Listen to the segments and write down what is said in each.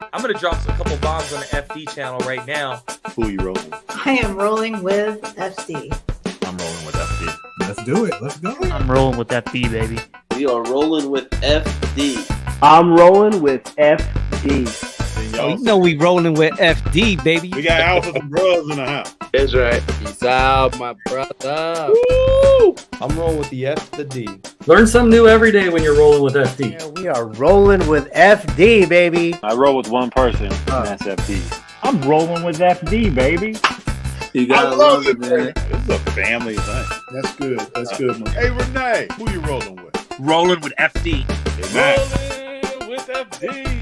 I'm gonna drop a couple bombs on the FD channel right now. Who you rolling with? I am rolling with FD. I'm rolling with FD. Let's do it. Let's go. I'm rolling with FD, baby. We are rolling with FD. I'm rolling with FD. Oh, you know we rolling with FD, baby. We got alphas and bros in the house. That's right. Peace out, my brother. Woo! I'm rolling with the F, the D. Learn something new every day when you're rolling with FD. Yeah, we are rolling with FD, baby. I roll with one person, and that's FD. I'm rolling with FD, baby. You gotta love it, man. This is a family thing. That's good. That's good, man. Hey, Renee, who you rolling with? Rolling with FD. Rolling with FD.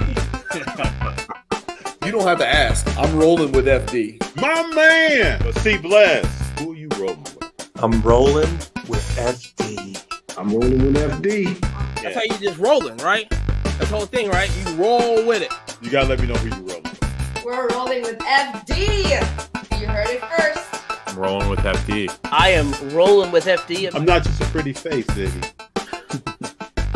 You don't have to ask. I'm rolling with FD. My man. But see, Bless, who you rolling with? I'm rolling with FD. I'm rolling with FD. That's how you just rolling, right? That's the whole thing, right? You roll with it. You gotta let me know who you rolling with. We're rolling with FD. You heard it first. I'm rolling with FD. I am rolling with FD. I'm not just a pretty face, Ziggy.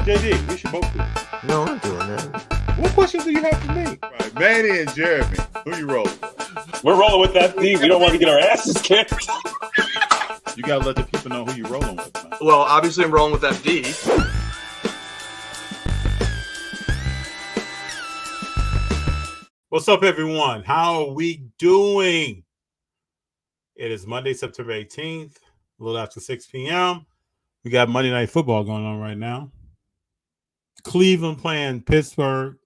JD, we should both do. No, I'm doing that. What questions do you have for me? Right, Manny and Jeremy, who you rolling with? We're rolling with FD. We don't want to get our asses kicked. You gotta let the people know who you rolling with, man. Well, obviously I'm rolling with FD. What's up, everyone? How are we doing? It is Monday, September 18th, a little after 6 p.m. We got Monday Night Football going on right now. Cleveland playing Pittsburgh.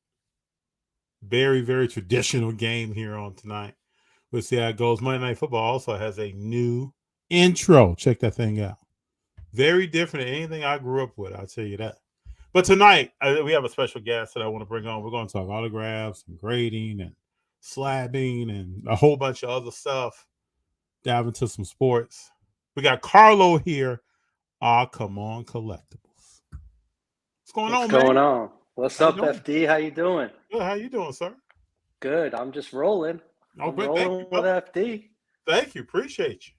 Very, very traditional game here on tonight. We'll see how it goes. Monday Night Football also has a new intro. Check that thing out. Very different than anything I grew up with, I'll tell you that. But tonight, we have a special guest that I want to bring on. We're going to talk autographs and grading and slabbing and a whole bunch of other stuff. Dive into some sports. We got Carlo here. Cmon Collectibles. What's going on, man? What's going on? What's How up, you doing? FD? How you doing? Good. How you doing, sir? Good. I'm just rolling. Oh, I'm good. rolling Thank you, with brother. FD. Thank you. Appreciate you.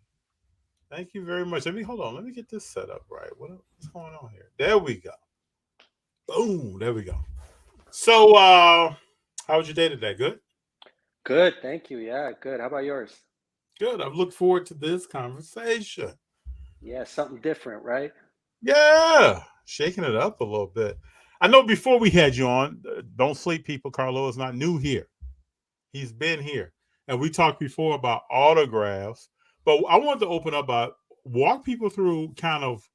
Thank you very much. Let me get this set up right. What's going on here? There we go. Boom. There we go. So, how was your day today? Good? Good. Thank you. Yeah, good. How about yours? Good. I've looked forward to this conversation. Yeah, something different, right? Yeah. Shaking it up a little bit. I know before we had you on, don't sleep, people. Carlo is not new here. He's been here. And we talked before about autographs. But I wanted to open up walk people through kind of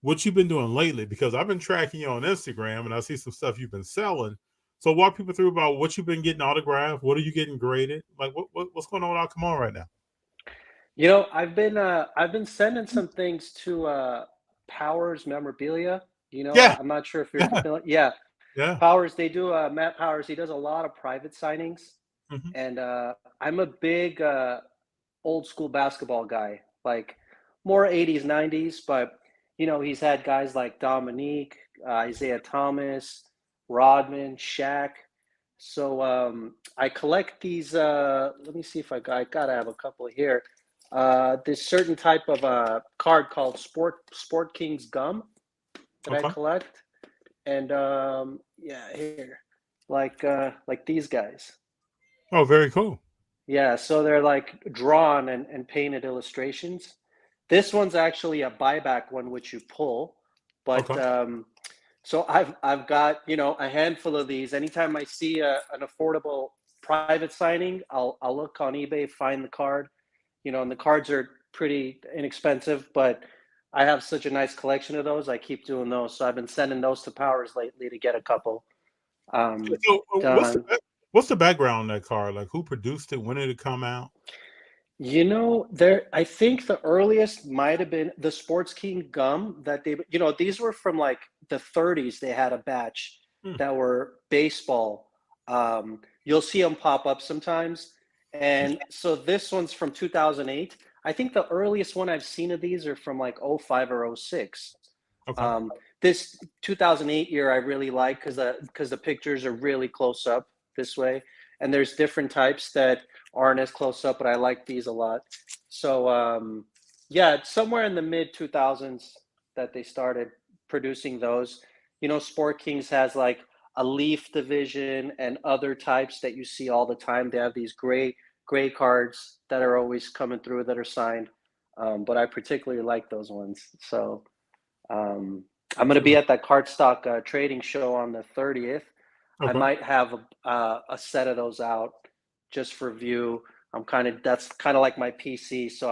what you've been doing lately, because I've been tracking you on Instagram and I see some stuff you've been selling. So walk people through about what you've been getting autographed. What are you getting graded? Like what's going on with Cmon right now? You know, I've been sending some things to Powers Memorabilia. You know, Yeah. I'm not sure if you're familiar. Yeah. Yeah. Powers, they do Matt Powers, he does a lot of private signings. Mhm. And I'm a big old school basketball guy, like more 80s, 90s, but you know, he's had guys like Dominique, Isaiah Thomas, Rodman, Shaq. So I collect these. Let me see if I gotta have a couple here. This certain type of card called Sport Kings Gum that I collect, and yeah, here, like these guys. Oh, very cool. Yeah, so they're like drawn and painted illustrations. This one's actually a buyback one, which you pull. But so I've got, you know, a handful of these. Anytime I see an affordable private signing, I'll look on eBay, find the card, you know, and the cards are pretty inexpensive, but I have such a nice collection of those. I keep doing those. So I've been sending those to Powers lately to get a couple. What's the background on that card? Like, who produced it? When did it come out? You know, I think the earliest might have been the Sports King Gum that they, you know, these were from like the 30s. They had a batch that were baseball. You'll see them pop up sometimes. And so this one's from 2008. I think the earliest one I've seen of these are from like 05 or 06. Okay. This 2008 year I really like because the pictures are really close up this way, and there's different types that aren't as close up, but I like these a lot. So yeah, somewhere in the mid 2000s that they started producing those. You know, Sport Kings has like a Leaf division and other types that you see all the time. They have these gray cards that are always coming through that are signed. But I particularly like those ones. So I'm going to be at that cardstock trading show on the 30th. I might have a set of those out just for view. That's kind of like my PC, so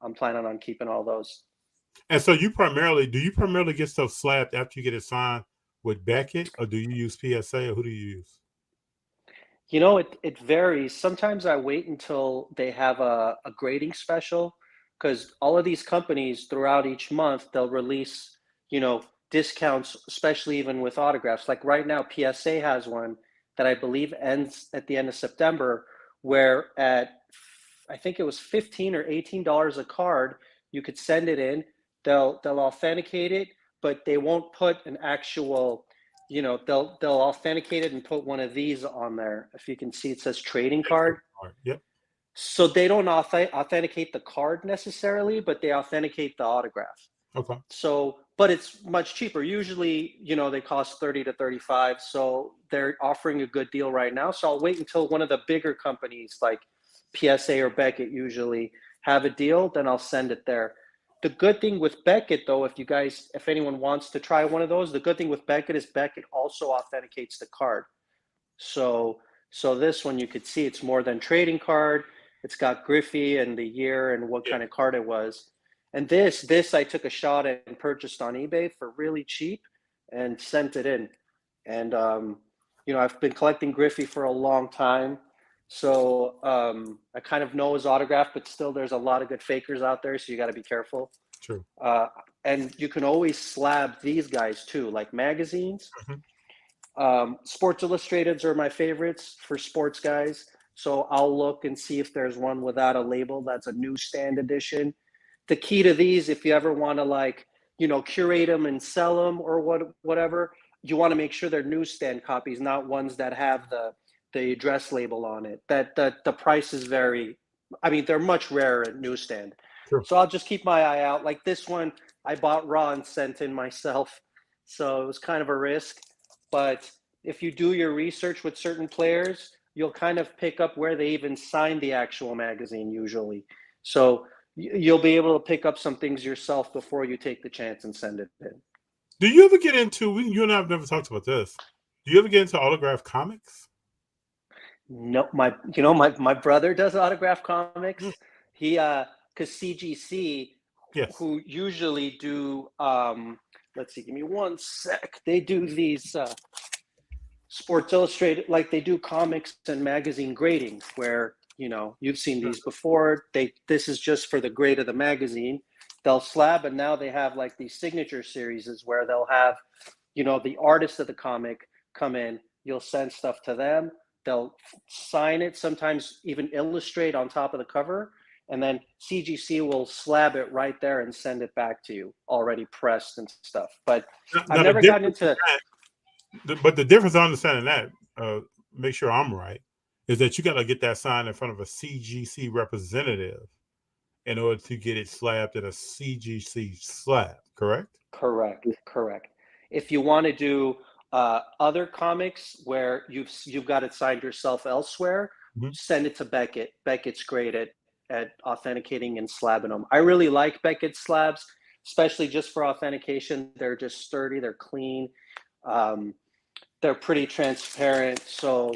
I'm planning on keeping all those. And so do you primarily get stuff slabbed after you get it signed with Beckett, or do you use PSA, or who do you use? You know, it varies. Sometimes I wait until they have a grading special, because all of these companies throughout each month, they'll release, discounts, especially even with autographs. Like right now, PSA has one that I believe ends at the end of September, where I think it was $15 or $18 a card, you could send it in. They'll authenticate it, but they won't put an actual, they'll authenticate it and put one of these on there. If you can see, it says trading card. Yep. So they don't authenticate the card necessarily, but they authenticate the autograph. Okay. So, but it's much cheaper. Usually, they cost $30 to $35. So they're offering a good deal right now. So I'll wait until one of the bigger companies like PSA or Beckett usually have a deal, then I'll send it there. The good thing with Beckett, though, if anyone wants to try one of those, the good thing with Beckett is Beckett also authenticates the card. So this one, you could see it's more than trading card. It's got Griffey and the year and what kind of card it was. And this I took a shot at and purchased on eBay for really cheap and sent it in. And, I've been collecting Griffey for a long time. So I kind of know his autograph, but still there's a lot of good fakers out there. So you got to be careful. True. And you can always slab these guys too, like magazines. Sports Illustrateds are my favorites for sports guys. So I'll look and see if there's one without a label that's a newsstand edition. The key to these, if you ever want to curate them and sell them or whatever, you want to make sure they're newsstand copies, not ones that have the address label on it. That the price is they're much rarer at newsstand. Sure. So I'll just keep my eye out. Like this one, I bought raw and sent in myself. So it was kind of a risk. But if you do your research with certain players, you'll kind of pick up where they even signed the actual magazine usually. So you'll be able to pick up some things yourself before you take the chance and send it in. Do you ever get into, you and I have never talked about this, do you ever get into autograph comics? No, my brother does autograph comics. He, because CGC, who usually do, let's see, give me one sec. They do these Sports Illustrated, like they do comics and magazine grading where, you've seen these before. This is just for the grade of the magazine. They'll slab, and now they have like these signature series where they'll have, the artist of the comic come in. You'll send stuff to them. They'll sign it, sometimes even illustrate on top of the cover, and then CGC will slab it right there and send it back to you, already pressed and stuff. But I've never gotten into But the difference I understand in that, make sure I'm right, is that you got to get that signed in front of a CGC representative in order to get it slabbed in a CGC slab, correct? Correct. If you want to do other comics where you've got it signed yourself elsewhere, send it to Beckett. Beckett's great at authenticating and slabbing them. I really like Beckett slabs, especially just for authentication. They're just sturdy. They're clean. They're pretty transparent. So,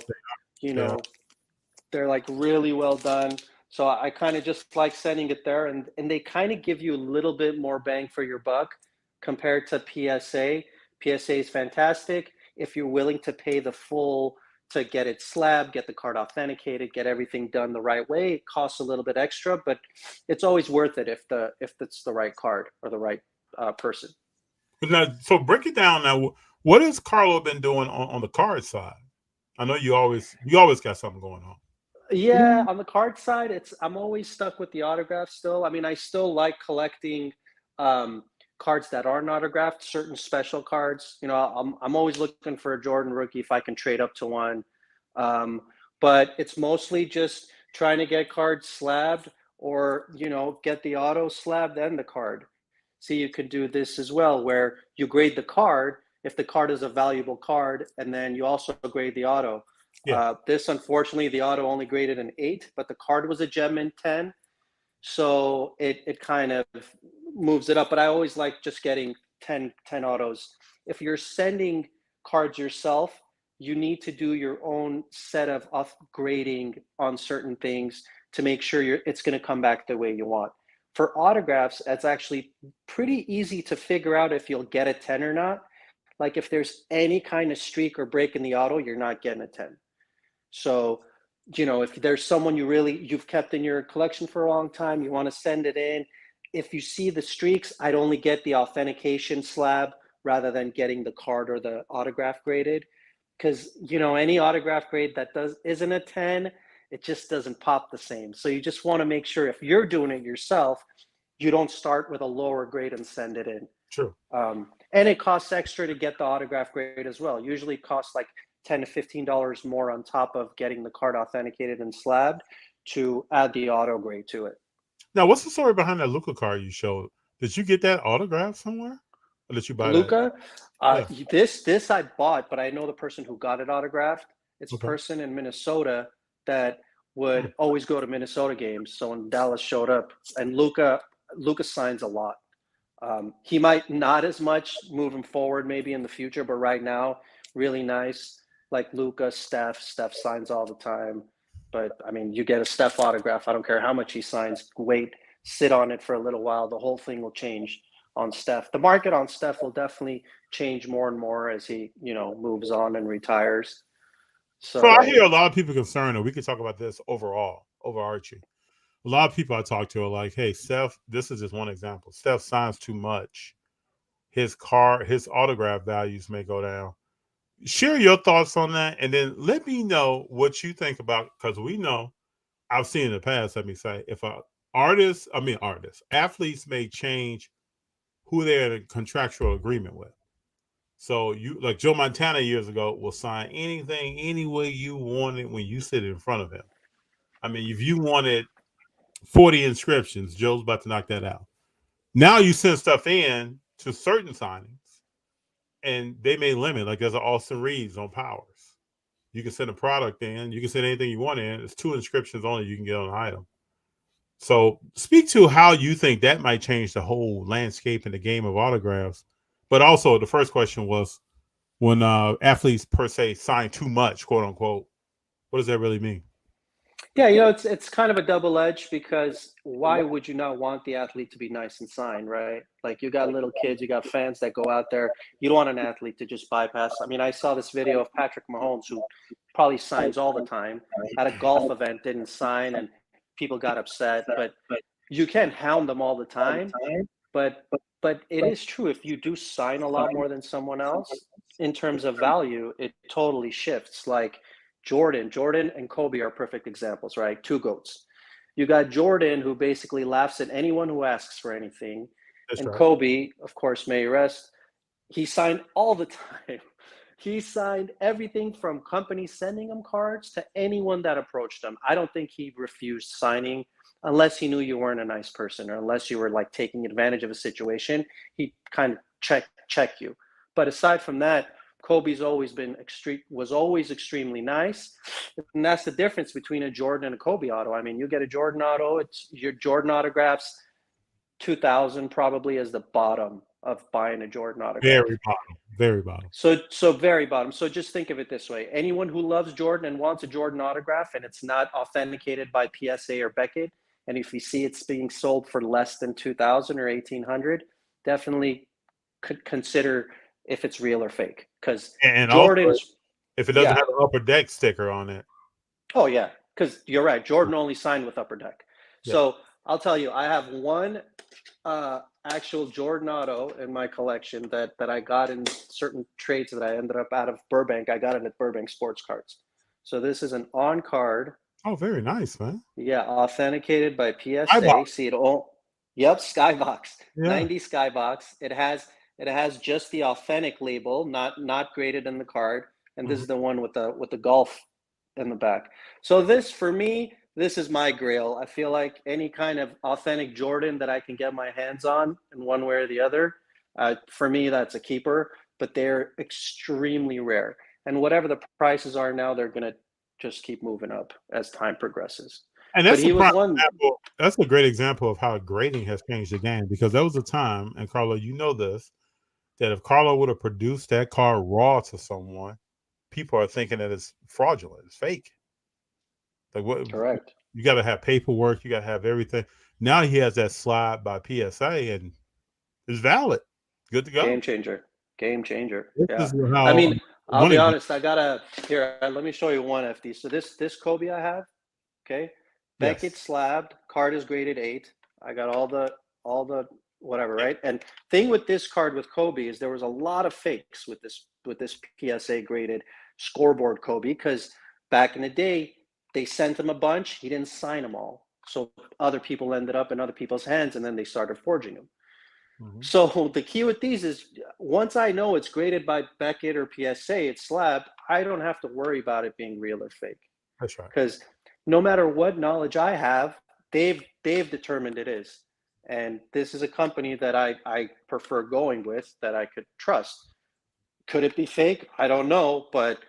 they're like really well done. So I kind of just like sending it there, and they kind of give you a little bit more bang for your buck compared to PSA. PSA is fantastic. If you're willing to pay the full to get it slabbed, get the card authenticated, get everything done the right way, it costs a little bit extra, but it's always worth it if it's the right card or the right person. Now, so break it down now. What has Carlo been doing on the card side? I know you always got something going on. Yeah, on the card side, I'm always stuck with the autograph still. I still like collecting cards that aren't autographed, certain special cards. I'm always looking for a Jordan rookie if I can trade up to one. But it's mostly just trying to get cards slabbed or, get the auto slabbed and the card. See, you could do this as well, where you grade the card if the card is a valuable card, and then you also grade the auto. Yeah. This, unfortunately, the auto only graded an 8, but the card was a gem in 10. So it kind of moves it up. But I always like just getting 10 autos. If you're sending cards yourself, you need to do your own set of upgrading on certain things to make sure it's going to come back the way you want. For autographs, it's actually pretty easy to figure out if you'll get a 10 or not. Like if there's any kind of streak or break in the auto, you're not getting a 10. So, if there's someone you've kept in your collection for a long time, you want to send it in. If you see the streaks, I'd only get the authentication slab rather than getting the card or the autograph graded. Because, any autograph grade that isn't a 10, it just doesn't pop the same. So you just want to make sure if you're doing it yourself, you don't start with a lower grade and send it in. True. And it costs extra to get the autograph grade as well. Usually it costs like $10 to $15 more on top of getting the card authenticated and slabbed to add the auto grade to it. Now, what's the story behind that Luka card you showed? Did you get that autograph somewhere? Or did you buy Luka? Yeah. This I bought, but I know the person who got it autographed. It's Okay. a person in Minnesota that would always go to Minnesota games. So when Dallas showed up, and Luka signs a lot. He might not as much moving forward, maybe in the future, but right now, really nice. Like Luka, Steph signs all the time. But I mean, you get a Steph autograph, I don't care how much he signs, wait, sit on it for a little while. The whole thing will change on Steph. The market on Steph will definitely change more and more as he, moves on and retires. So I hear a lot of people concerned, and we could talk about this overarching. A lot of people I talk to are like, hey, Steph, this is just one example. Steph signs too much. His autograph values may go down. Share your thoughts on that, and then let me know what you think about, because we know, I've seen in the past, let me say, if athletes may change who they're in a contractual agreement with. So you, like Joe Montana years ago, will sign anything, any way you want it when you sit in front of him. I mean, if you wanted 40 inscriptions, Joe's about to knock that out. Now you send stuff in to certain signings, and they may limit, like there's an Austin Reeves on Powers. You can send a product in, you can send anything you want in. It's 2 inscriptions only you can get on an item. So speak to how you think that might change the whole landscape in the game of autographs. But also the first question was, when athletes per se sign too much, quote unquote, what does that really mean? Yeah, it's kind of a double edge, because why would you not want the athlete to be nice and sign, right? Like you got little kids, you got fans that go out there. You don't want an athlete to just bypass. I mean, I saw this video of Patrick Mahomes, who probably signs all the time, at a golf event, didn't sign, and people got upset. But you can't hound them all the time. But it is true, if you do sign a lot more than someone else, in terms of value, it totally shifts. Like Jordan and Kobe are perfect examples, right? 2 GOATs. You got Jordan, who basically laughs at anyone who asks for anything. That's and right. Kobe, of course, may he rest, he signed all the time. He signed everything from companies sending him cards to anyone that approached him. I don't think he refused signing unless he knew you weren't a nice person, or unless you were like taking advantage of a situation. He kind of check you. But aside from that, Kobe's was always extremely nice. And that's the difference between a Jordan and a Kobe auto. I mean, you get a Jordan auto, it's your Jordan autographs, 2,000 probably is the bottom of buying a Jordan autograph. Very bottom. So very bottom. So just think of it this way. Anyone who loves Jordan and wants a Jordan autograph, and it's not authenticated by PSA or Beckett, and if you see it's being sold for less than 2,000 or 1,800, definitely could consider if it's real or fake. Because Jordan, also, if it doesn't have an Upper Deck sticker on it. Oh yeah, because you're right. Jordan only signed with Upper Deck. Yeah. So I'll tell you, I have one actual Jordan auto in my collection that I got in certain trades that I ended up out of Burbank. I got it at Burbank Sports Cards. So this is an on card. Oh, very nice, man. Yeah, authenticated by PSA. Skybox. See it all. Yep, Skybox. Yeah. 90 Skybox. It has just the authentic label, not graded in the card. And this is the one with the golf in the back. So this, for me, this is my grail. I feel like any kind of authentic Jordan that I can get my hands on in one way or the other, for me, that's a keeper. but they're extremely rare. And whatever the prices are now, they're going to just keep moving up as time progresses. And that's But he was one. example. That's a great example of how grading has changed the game, because there was a time, and Carlo, you know this, that if Carlo would have produced that card raw to someone, people are thinking that it's fraudulent, it's fake. Like what? Correct. You got to have paperwork. You got to have everything. Now he has that slide by PSA, and it's valid. Good to go. Game changer. This Yeah. is how I mean, I'll be honest. I gotta here. Let me show you one FD. So this Kobe I have. Okay. Beckett slabbed. Card is graded 8. I got all the whatever, right? And thing with this card with Kobe is there was a lot of fakes with this PSA graded scoreboard Kobe, because back in the day they sent him a bunch. He didn't sign them all, so other people ended up in other people's hands, and then they started forging them. Mm-hmm. So the key with these is once I know it's graded by Beckett or PSA, it's slabbed, I don't have to worry about it being real or fake. That's right. Because no matter what knowledge I have, they've determined it is. And this is a company that I prefer going with, that I could trust. Could it be fake? I don't know, but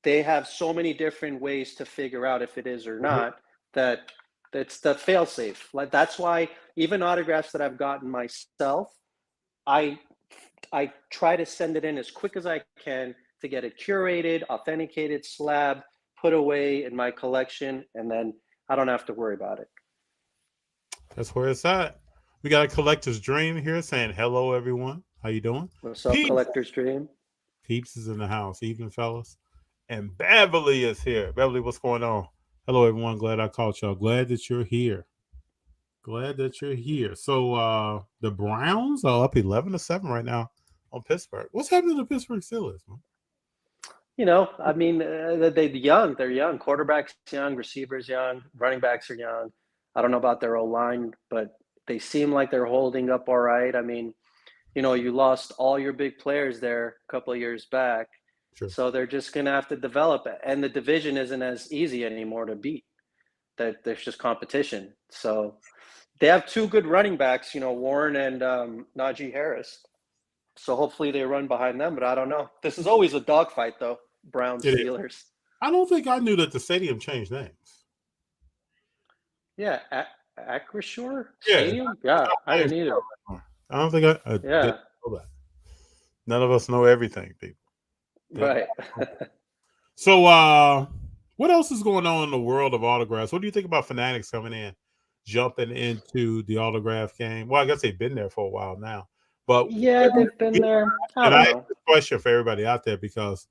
they have so many different ways to figure out if it is or not, that that's the fail safe. Like that's why even autographs that I've gotten myself, I try to send it in as quick as I can to get it curated, authenticated, slabbed, put away in my collection, and then I don't have to worry about it. That's where it's at. We got a collector's dream here saying hello, everyone. How you doing? What's up, collector's dream? Peeps is in the house. Evening, fellas. And Beverly is here. Beverly, what's going on? Hello, everyone. Glad I caught y'all. Glad that you're here. So the Browns are up 11-7 right now on Pittsburgh. What's happening to the Pittsburgh Steelers, man? You know, I mean, they're young. They're young. Quarterback's young. Receivers young. Running backs are young. I don't know about their O-line, but they seem like they're holding up all right. I mean, you know, you lost all your big players there a couple of years back. Sure. So they're just going to have to develop it. And the division isn't as easy anymore to beat. There's just competition. So they have 2 good running backs, you know, Warren and Najee Harris. So hopefully they run behind them, but I don't know. This is always a dogfight, though, Browns, Steelers. I don't think I knew that the stadium changed names. Yeah, Acrisure Stadium? Yeah, I didn't either. I don't think I didn't know that. None of us know everything, people. Right. So what else is going on in the world of autographs? What do you think about Fanatics coming in, jumping into the autograph game? Well, I guess they've been there for a while now. But yeah, they've been there. I have a question for everybody out there, because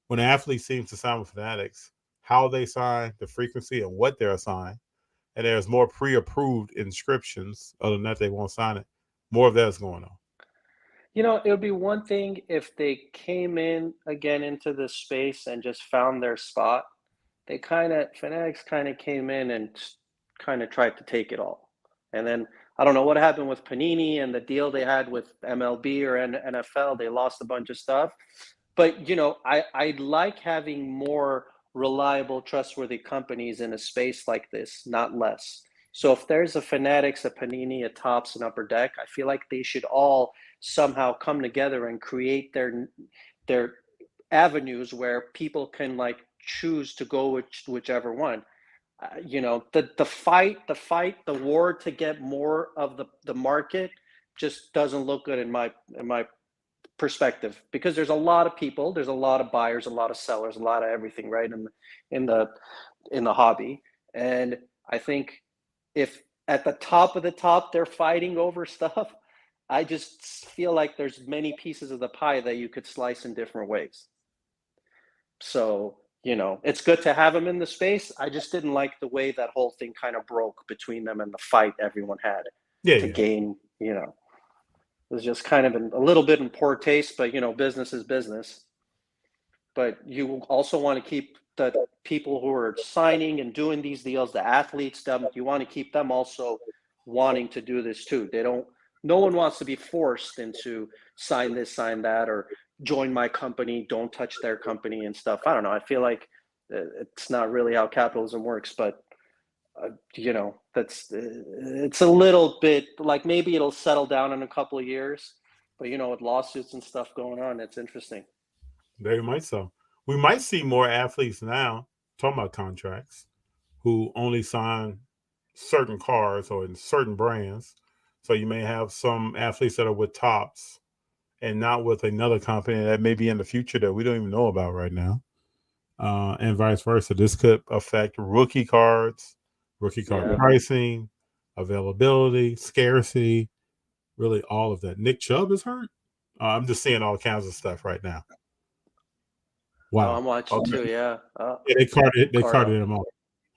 when an athlete seems to sign with Fanatics, how they sign, the frequency, and what they're assigned, and there's more pre-approved inscriptions. Other than that, they won't sign it. More of that's going on. You know, it would be one thing if they came in again into this space and just found their spot. Fanatics kind of came in and kind of tried to take it all. And then I don't know what happened with Panini and the deal they had with MLB or NFL. They lost a bunch of stuff. But, you know, I like having more reliable, trustworthy companies in a space like this, not less. So if there's a Fanatics, a Panini, a Topps, an Upper Deck, I feel like they should all somehow come together and create their avenues where people can like choose to go whichever one. You know, the fight, the war to get more of the market just doesn't look good in my perspective, because there's a lot of people, there's a lot of buyers, a lot of sellers, a lot of everything, right, in the hobby. And I think if at the top of the top they're fighting over stuff, I just feel like there's many pieces of the pie that you could slice in different ways. So, you know, it's good to have them in the space. I just didn't like the way that whole thing kind of broke between them and the fight everyone had to gain, you know. It was just kind of a little bit in poor taste, but, you know, business is business. But you also want to keep the people who are signing and doing these deals, the athletes, you want to keep them also wanting to do this too. No one wants to be forced into sign this, sign that, or join my company, don't touch their company and stuff. I don't know. I feel like it's not really how capitalism works, but you know, it's a little bit like maybe it'll settle down in a couple of years, But with lawsuits and stuff going on, it's interesting. Very much so. We might see more athletes now, talking about contracts, who only sign certain cars or in certain brands. So you may have some athletes that are with Topps and not with another company that may be in the future that we don't even know about right now. And vice versa. This could affect rookie cards, rookie card pricing, availability, scarcity, really all of that. Nick Chubb is hurt. I'm just seeing all kinds of stuff right now. Wow. I'm watching too, yeah. Yeah, they carded him off.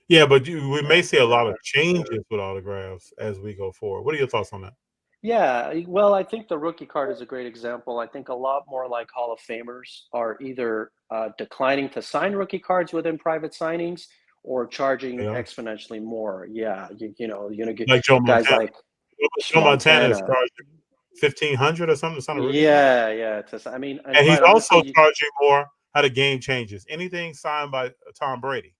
Yeah, but we may see a lot of changes with autographs as we go forward. What are your thoughts on that? Yeah, well, I think the rookie card is a great example. I think a lot more like Hall of Famers are either declining to sign rookie cards within private signings or charging exponentially more. Yeah, you get like Joe guys Montana. like Joe Montana is charging $1,500 or something to sign a rookie card? Yeah. And he's also charging more how the game changes. Anything signed by Tom Brady,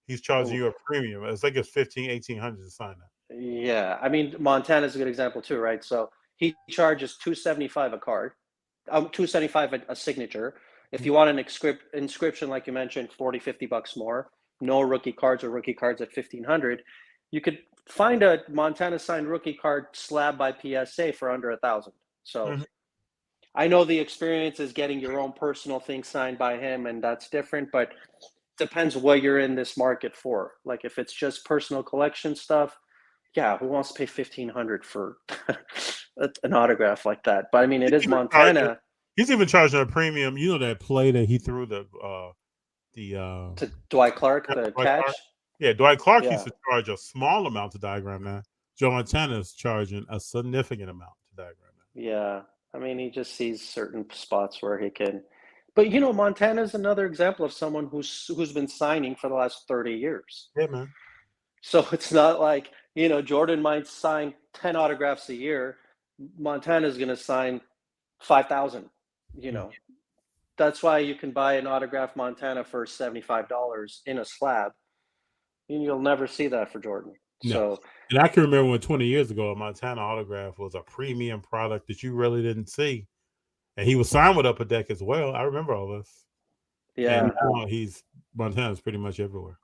he's charging you a premium. It's like it's $1,500-$1,800 to sign that. Yeah, Montana's a good example too, right? So he charges $275 a card, $275 a signature. If you want an inscription, like you mentioned, $40-$50 more. No rookie cards or rookie cards at $1,500. You could find a Montana signed rookie card slab by PSA for under $1,000. So I know the experience is getting your own personal thing signed by him, and that's different, but depends what you're in this market for. Like if it's just personal collection stuff, yeah, who wants to pay $1,500 for an autograph like that? But it is Montana. He's even charging a premium. You know that play that he threw to Dwight Clark, the catch. Clark? Yeah, Dwight Clark used to charge a small amount to diagram that. Joe Montana is charging a significant amount to diagram that. Yeah, he just sees certain spots where he can. But Montana is another example of someone who's been signing for the last 30 years. Yeah, man. So it's not like Jordan might sign 10 autographs a year. Montana's going to sign 5,000. That's why you can buy an autograph Montana for $75 in a slab. And you'll never see that for Jordan. No. So, and I can remember when 20 years ago, a Montana autograph was a premium product that you really didn't see. And he was signed with Upper Deck as well. I remember all this. Yeah. And now Montana's pretty much everywhere.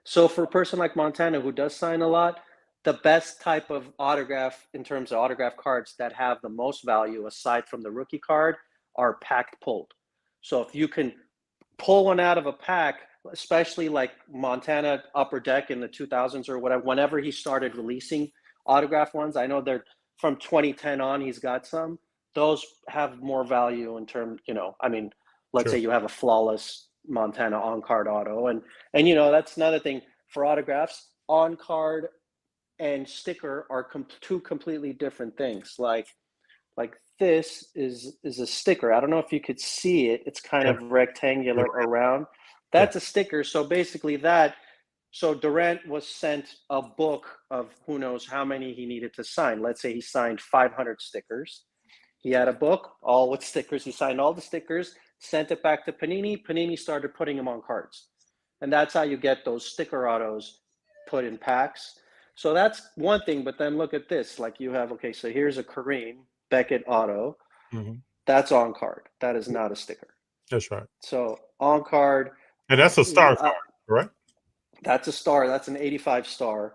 So for a person like Montana who does sign a lot, the best type of autograph in terms of autograph cards that have the most value aside from the rookie card are packed pulled. So if you can pull one out of a pack, especially like Montana Upper Deck in the 2000s or whatever, whenever he started releasing autograph ones, I know they're from 2010 on, he's got some. Those have more value in terms, let's say you have a flawless Montana on-card auto. And that's another thing for autographs. On-card and sticker are two completely different things. Like this is a sticker. I don't know if you could see it. It's kind of rectangular around. That's a sticker. So basically so Durant was sent a book of who knows how many he needed to sign. Let's say he signed 500 stickers. He had a book, all with stickers. He signed all the stickers, sent it back to Panini. Panini started putting them on cards. And that's how you get those sticker autos put in packs. So that's one thing. But then look at this. Like you have, so here's a Kareem Beckett auto. Mm-hmm. That's on card. That is not a sticker. That's right. So on card. And that's a star card, right? That's a star. That's an 85 star.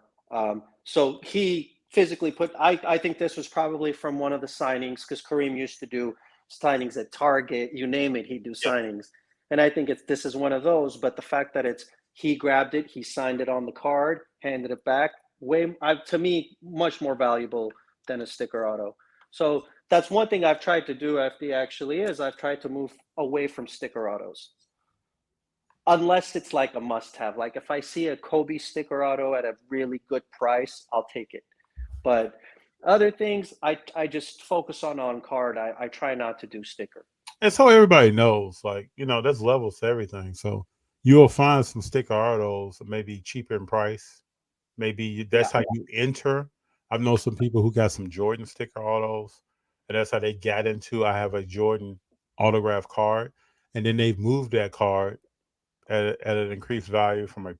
So he physically put, I think this was probably from one of the signings because Kareem used to do signings at Target, you name it, he'd do signings. And I think this is one of those, but the fact that he grabbed it, he signed it on the card, handed it back, to me, much more valuable than a sticker auto. So that's one thing I've tried to do, FD actually, is I've tried to move away from sticker autos. Unless it's like a must-have. Like if I see a Kobe sticker auto at a really good price, I'll take it. But other things, I just focus on card. I try not to do sticker. And so everybody knows, there's levels to everything. So you'll find some sticker autos maybe cheaper in price. Maybe that's how you enter. I've known some people who got some Jordan sticker autos, and that's how they got into. I have a Jordan autograph card, and then they've moved that card at an increased value from a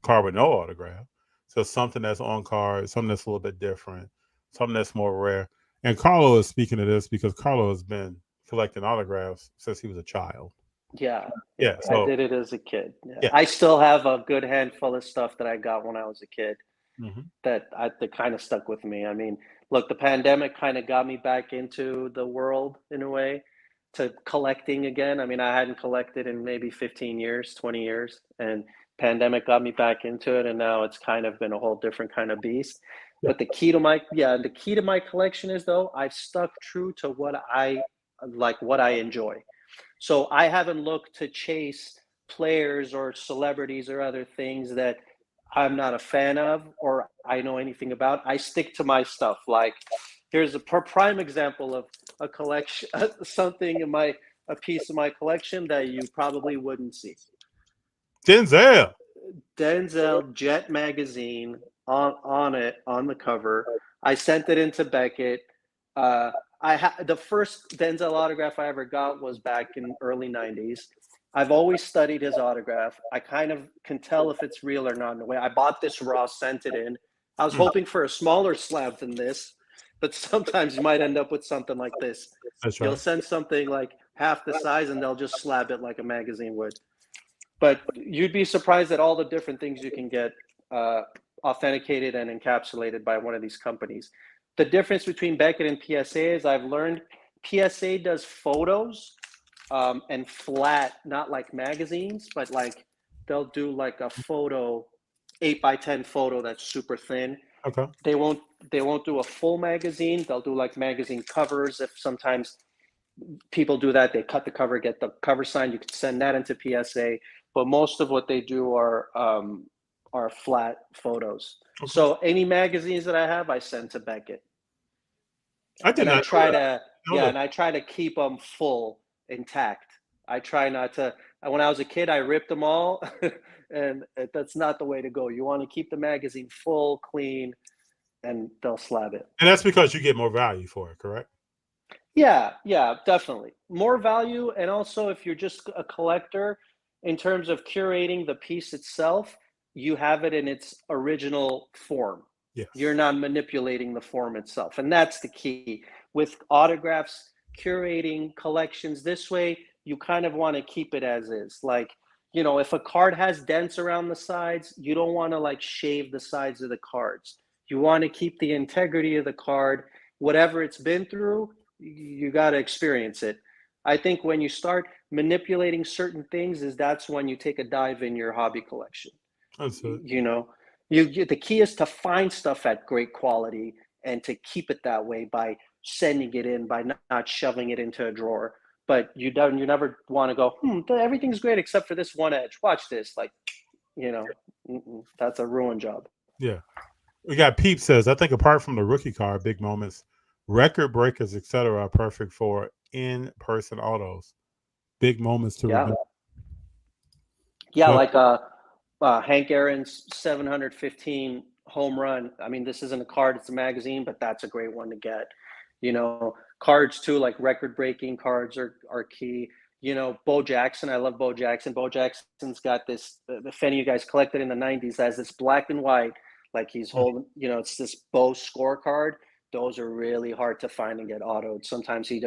card with no autograph. So something that's on card, something that's a little bit different, something that's more rare. And Carlo is speaking of this because Carlo has been collecting autographs since he was a child. Yeah. Yeah. I So did it as a kid. Yeah. I still have a good handful of stuff that I got when I was a kid mhm. that kind of stuck with me. I mean, look, the pandemic kind of got me back into the world in a way, to collecting again. I mean, I hadn't collected in maybe 15 years, 20 years, and pandemic got me back into it, and now it's kind of been a whole different kind of beast. But the key to my collection is, though, I've stuck true to what I like, what I enjoy. So I haven't looked to chase players or celebrities or other things that I'm not a fan of or I know anything about. I stick to my stuff. Like, here's a prime example of a collection, something in a piece of my collection that you probably wouldn't see. Denzel Jet magazine on the cover. I sent it into Beckett. The first Denzel autograph I ever got was back in early '90s. I've always studied his autograph. I kind of can tell if it's real or not in a way. I bought this raw, sent it in. I was hoping for a smaller slab than this, but sometimes you might end up with something like this. That's You'll right. send something like half the size and they'll just slab it like a magazine would. But you'd be surprised at all the different things you can get authenticated and encapsulated by one of these companies. The difference between Beckett and PSA is I've learned PSA does photos and flat, not like magazines, but like they'll do like a photo, 8x10 photo that's super thin. Okay. They won't do a full magazine. They'll do like magazine covers. If sometimes people do that, they cut the cover, get the cover signed. You can send that into PSA. But most of what they do are flat photos. Okay. So any magazines that I have, I send to Beckett. I did and not I try know that. to and I try to keep them full, intact. I try not to. When I was a kid, I ripped them all, and that's not the way to go. You want to keep the magazine full, clean, and they'll slab it. And that's because you get more value for it, correct? Yeah, definitely. More value, and also if you're just a collector, in terms of curating the piece itself, you have it in its original form. Yes. You're not manipulating the form itself. And that's the key. With autographs, curating collections this way, you kind of want to keep it as is. Like, if a card has dents around the sides, you don't want to like shave the sides of the cards. You want to keep the integrity of the card. Whatever it's been through, you got to experience it. I think when you start manipulating certain things, that's when you take a dive in your hobby collection. That's it. The key is to find stuff at great quality and to keep it that way by sending it in, by not shoving it into a drawer. But you never want to go, everything's great except for this one edge. Watch this. Like, that's a ruined job. Yeah. We got Peep says, I think apart from the rookie card, big moments, record breakers, etc., are perfect for in-person autos. Big moments to remember. Yeah, like Hank Aaron's 715 home run. I mean, this isn't a card, it's a magazine, but that's a great one to get. Cards too, like record-breaking cards are key. Bo Jackson, I love Bo Jackson. Bo Jackson's got this, if any of you guys collected in the 90s, has this black and white, like he's holding, it's this Bo scorecard. Those are really hard to find and get autoed. Sometimes he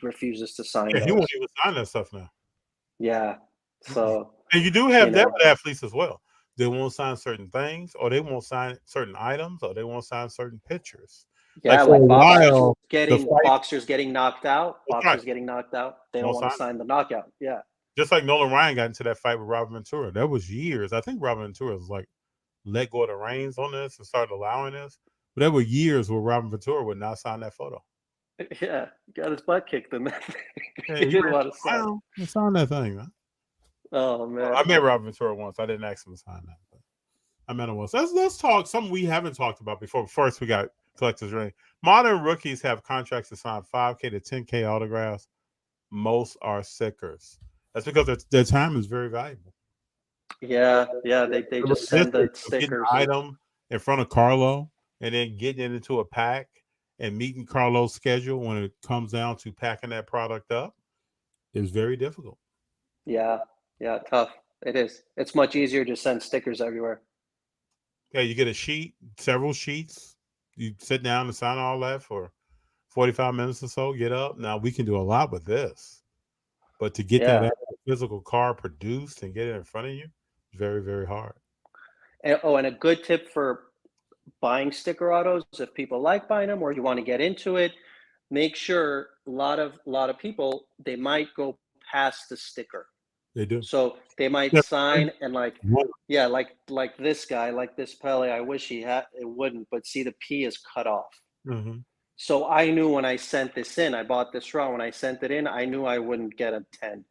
refuses to sign those. He won't even sign that stuff now. Yeah. So. And you do have that with athletes as well. They won't sign certain things, or they won't sign certain items, or they won't sign certain pictures. Yeah, like boxers getting knocked out. They don't want to sign the knockout. Yeah. Just like Nolan Ryan got into that fight with Robert Ventura. That was years. I think Robert Ventura was like, let go of the reins on this and started allowing this. But there were years where Robert Ventura would not sign that photo. Yeah, got his butt kicked in that thing. He didn't want to sign that thing, man. Oh man! I met Robert Ventura once. I didn't ask him to sign that, but I met him once. Let's talk something we haven't talked about before. First, we got collectors ring. Modern rookies have contracts to sign 5K to 10K autographs. Most are stickers. That's because their time is very valuable. Yeah. They just send the stickers. An item in front of Carlo and then getting it into a pack and meeting Carlo's schedule when it comes down to packing that product up is very difficult. Yeah, tough. It is. It's much easier to send stickers everywhere. Yeah, you get a sheet, several sheets. You sit down and sign all that for 45 minutes or so, get up. Now we can do a lot with this, but to get that Yeah. actual physical card produced and get it in front of you, very, very hard. And a good tip for buying sticker autos, if people like buying them or you want to get into it, make sure a lot of people, they might go past the sticker. They do. So they might Yeah. sign and like Yeah. like this guy, like this Pele, I wish he had, it wouldn't, but see the P is cut off. Mhm. So I knew when I sent this in, I bought this raw. When I sent it in, I knew I wouldn't get a 10.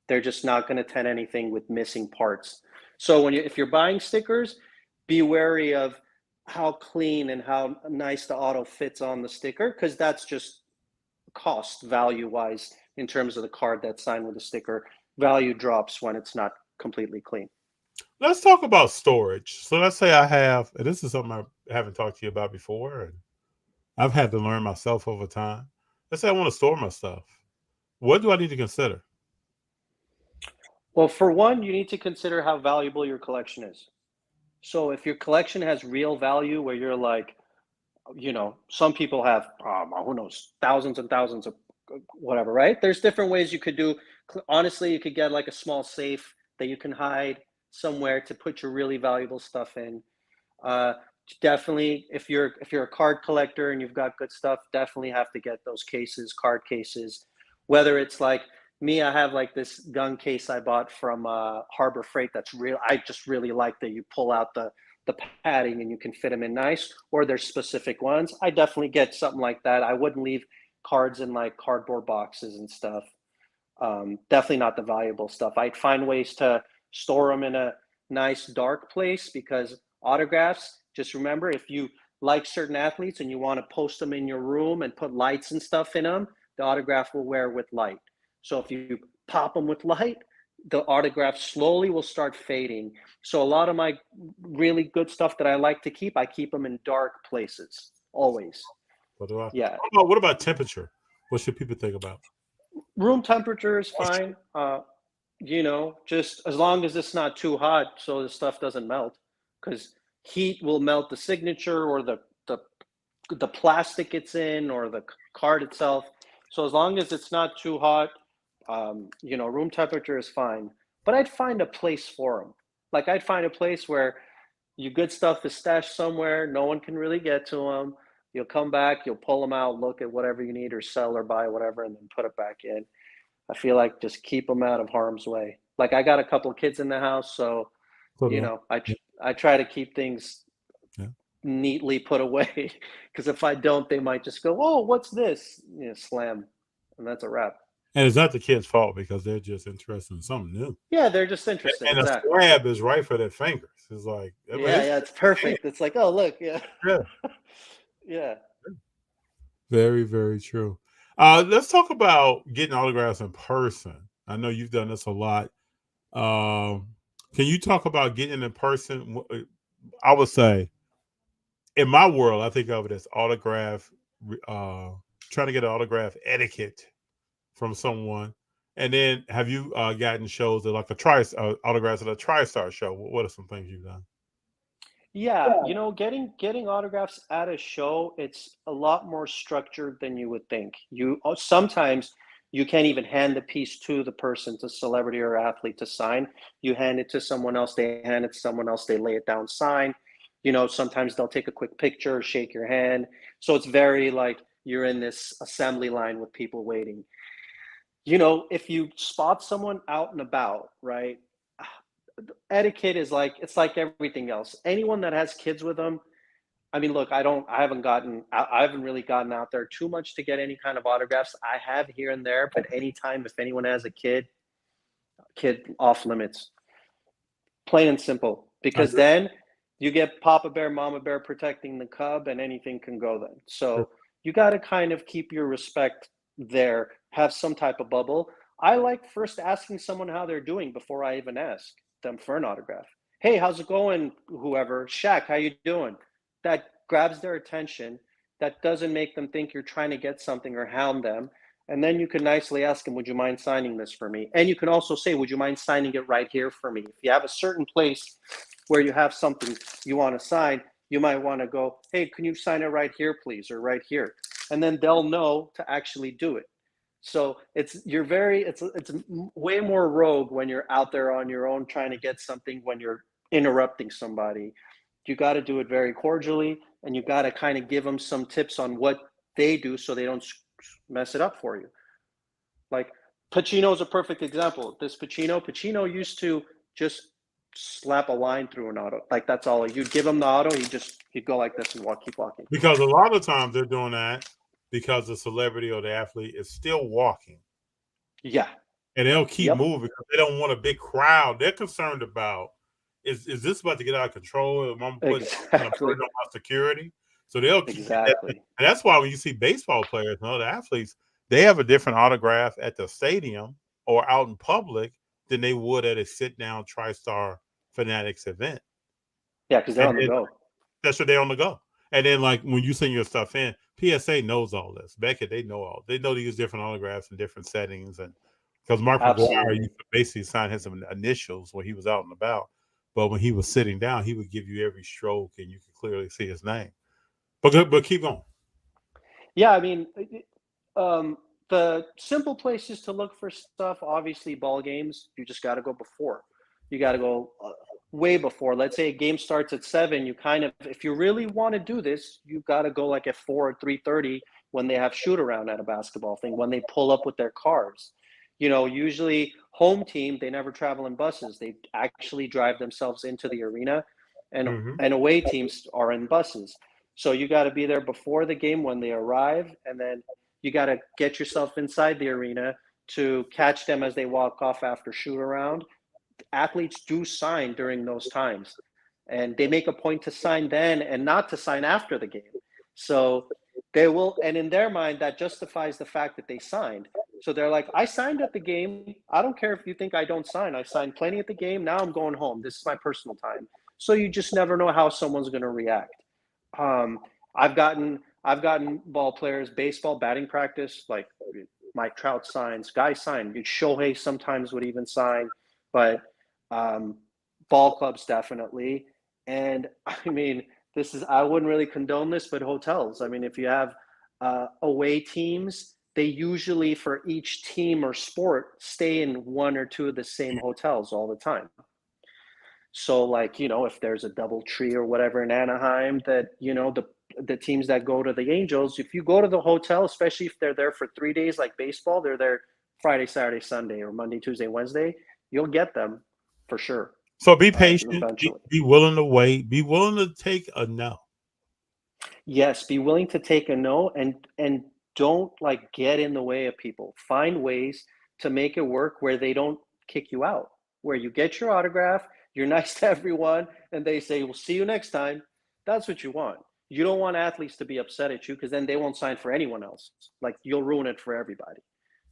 They're just not going to 10 anything with missing parts. So if you're buying stickers, be wary of how clean and how nice the auto fits on the sticker, because that's just cost value wise in terms of the card that's signed with the sticker. Value drops when it's not completely clean. Let's talk about storage. So let's say I have, and this is something I haven't talked to you about before, and I've had to learn myself over time. Let's say I want to store my stuff. What do I need to consider? Well, for one, you need to consider how valuable your collection is. So if your collection has real value where you're like, some people have, who knows, thousands and thousands of whatever, right? There's different ways you could do. Honestly, you could get like a small safe that you can hide somewhere to put your really valuable stuff in. Definitely, if you're a card collector and you've got good stuff, definitely have to get those cases, card cases. Whether it's like me, I have like this gun case I bought from Harbor Freight that's real. I just really like that you pull out the padding and you can fit them in nice, or there's specific ones. I definitely get something like that. I wouldn't leave cards in like cardboard boxes and stuff. Definitely not the valuable stuff. I'd find ways to store them in a nice dark place, because autographs, just remember, if you like certain athletes and you want to post them in your room and put lights and stuff in them, the autograph will wear with light. So if you pop them with light, the autograph slowly will start fading. So a lot of my really good stuff that I like to keep, I keep them in dark places, always. Yeah. What about temperature? What should people think about? Room temperature is fine. Just as long as it's not too hot so the stuff doesn't melt, because heat will melt the signature or the plastic it's in or the card itself. So as long as it's not too hot, room temperature is fine. But I'd find a place for them. Like I'd find a place where your good stuff is stashed somewhere, no one can really get to them. You'll come back, you'll pull them out, look at whatever you need or sell or buy whatever, and then put it back in. I feel like just keep them out of harm's way. Like I got a couple of kids in the house, so I try to keep things neatly put away, because if I don't, they might just go, "Oh, what's this?" Slam, and that's a wrap. And it's not the kid's fault, because they're just interested in something new. Yeah, they're just interested. And exactly. a slab is right for their fingers. It's like, it's perfect. It's like, oh, look, yeah. Yeah. Very, very true. Let's talk about getting autographs in person. I know you've done this a lot. Can you talk about getting in person? I would say, in my world, I think of it as autograph, trying to get an autograph etiquette from someone. And then have you gotten shows like autographs at a TriStar show? What are some things you've done? Yeah, getting autographs at a show, it's a lot more structured than you would think. Sometimes you can't even hand the piece to the person, to celebrity or athlete, to sign. You hand it to someone else, they hand it to someone else, they lay it down, sign. Sometimes they'll take a quick picture, shake your hand. So it's very like you're in this assembly line with people waiting. If you spot someone out and about, right? Etiquette is like, it's like everything else. Anyone that has kids with them, I mean, look, I haven't really gotten out there too much to get any kind of autographs. I have here and there, but anytime, if anyone has a kid off limits, plain and simple, because then you get Papa Bear, Mama Bear protecting the cub, and anything can go then. So you got to kind of keep your respect there, have some type of bubble. I like first asking someone how they're doing before I even ask them for an autograph. Hey, how's it going, whoever? Shaq, how you doing? That grabs their attention. That doesn't make them think you're trying to get something or hound them. And then you can nicely ask them, would you mind signing this for me? And you can also say, would you mind signing it right here for me? If you have a certain place where you have something you want to sign, you might want to go, hey, can you sign it right here, please, or right here? and then they'll know to actually do it. So it's way more rogue when you're out there on your own trying to get something when you're interrupting somebody. You got to do it very cordially, and you got to kind of give them some tips on what they do so they don't mess it up for you. Like Pacino's a perfect example. This Pacino used to just slap a line through an auto. Like that's all. You'd give him the auto, he'd go like this and keep walking. Because a lot of times they're doing that because the celebrity or the athlete is still walking. Yeah. And they'll keep moving because they don't want a big crowd. They're concerned about is this about to get out of control? Am I putting on my security? So they'll keep that. And that's why when you see baseball players and other athletes, they have a different autograph at the stadium or out in public than they would at a sit-down TriStar Fanatics event. Yeah, because they're on the go. That's what they're on the go. And then, like, when you send your stuff in, PSA knows all this. Beckett, they know to use different autographs in different settings. And because Mark McGwire used to basically sign his initials when he was out and about. But when he was sitting down, he would give you every stroke and you could clearly see his name. But keep going. Yeah, I mean, the simple places to look for stuff, obviously ball games, you just got to go before. You got to go way before. Let's say a game starts at 7, you kind of, if you really want to do this, you got to go like at 4 or 3:30 when they have shoot around at a basketball thing, when they pull up with their cars. You know, usually home team, they never travel in buses. They actually drive themselves into the arena, and away teams are in buses. So you got to be there before the game when they arrive, and then you got to get yourself inside the arena to catch them as they walk off after shoot around. Athletes do sign during those times, and they make a point to sign then and not to sign after the game. So they will, and in their mind, that justifies the fact that they signed. So they're like, I signed at the game. I don't care if you think I don't sign. I signed plenty at the game. Now I'm going home. This is my personal time. So you just never know how someone's going to react. I've gotten ball players, baseball batting practice, like Mike Trout signs, guys sign. Shohei sometimes would even sign, but ball clubs definitely. And I mean, I wouldn't really condone this, but hotels. I mean, if you have away teams, they usually for each team or sport stay in one or two of the same hotels all the time. So like, you know, if there's a DoubleTree or whatever in Anaheim that, you know, the teams that go to the Angels, if you go to the hotel, especially if they're there for 3 days like baseball, they're there Friday, Saturday, Sunday, or Monday, Tuesday, Wednesday, you'll get them for sure. So be patient, be willing to wait, be willing to take a no. Yes, be willing to take a no, and don't like get in the way of people. Find ways to make it work where they don't kick you out, where you get your autograph, you're nice to everyone, and they say, we'll see you next time. That's what you want. You don't want athletes to be upset at you because then they won't sign for anyone else. Like you'll ruin it for everybody.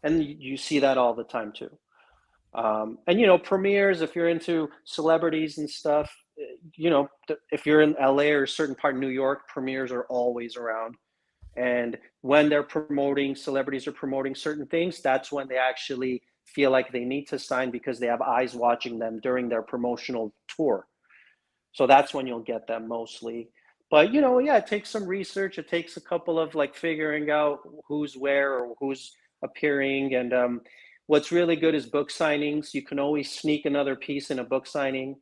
And you see that all the time too. And, you know, premieres, if you're into celebrities and stuff, you know, if you're in LA or a certain part of New York, premieres are always around. And when they're promoting, celebrities are promoting certain things, that's when they actually feel like they need to sign because they have eyes watching them during their promotional tour. So that's when you'll get them mostly. But, you know, yeah, it takes some research. It takes a couple of like figuring out who's where or who's appearing. And what's really good is book signings. You can always sneak another piece in a book signing.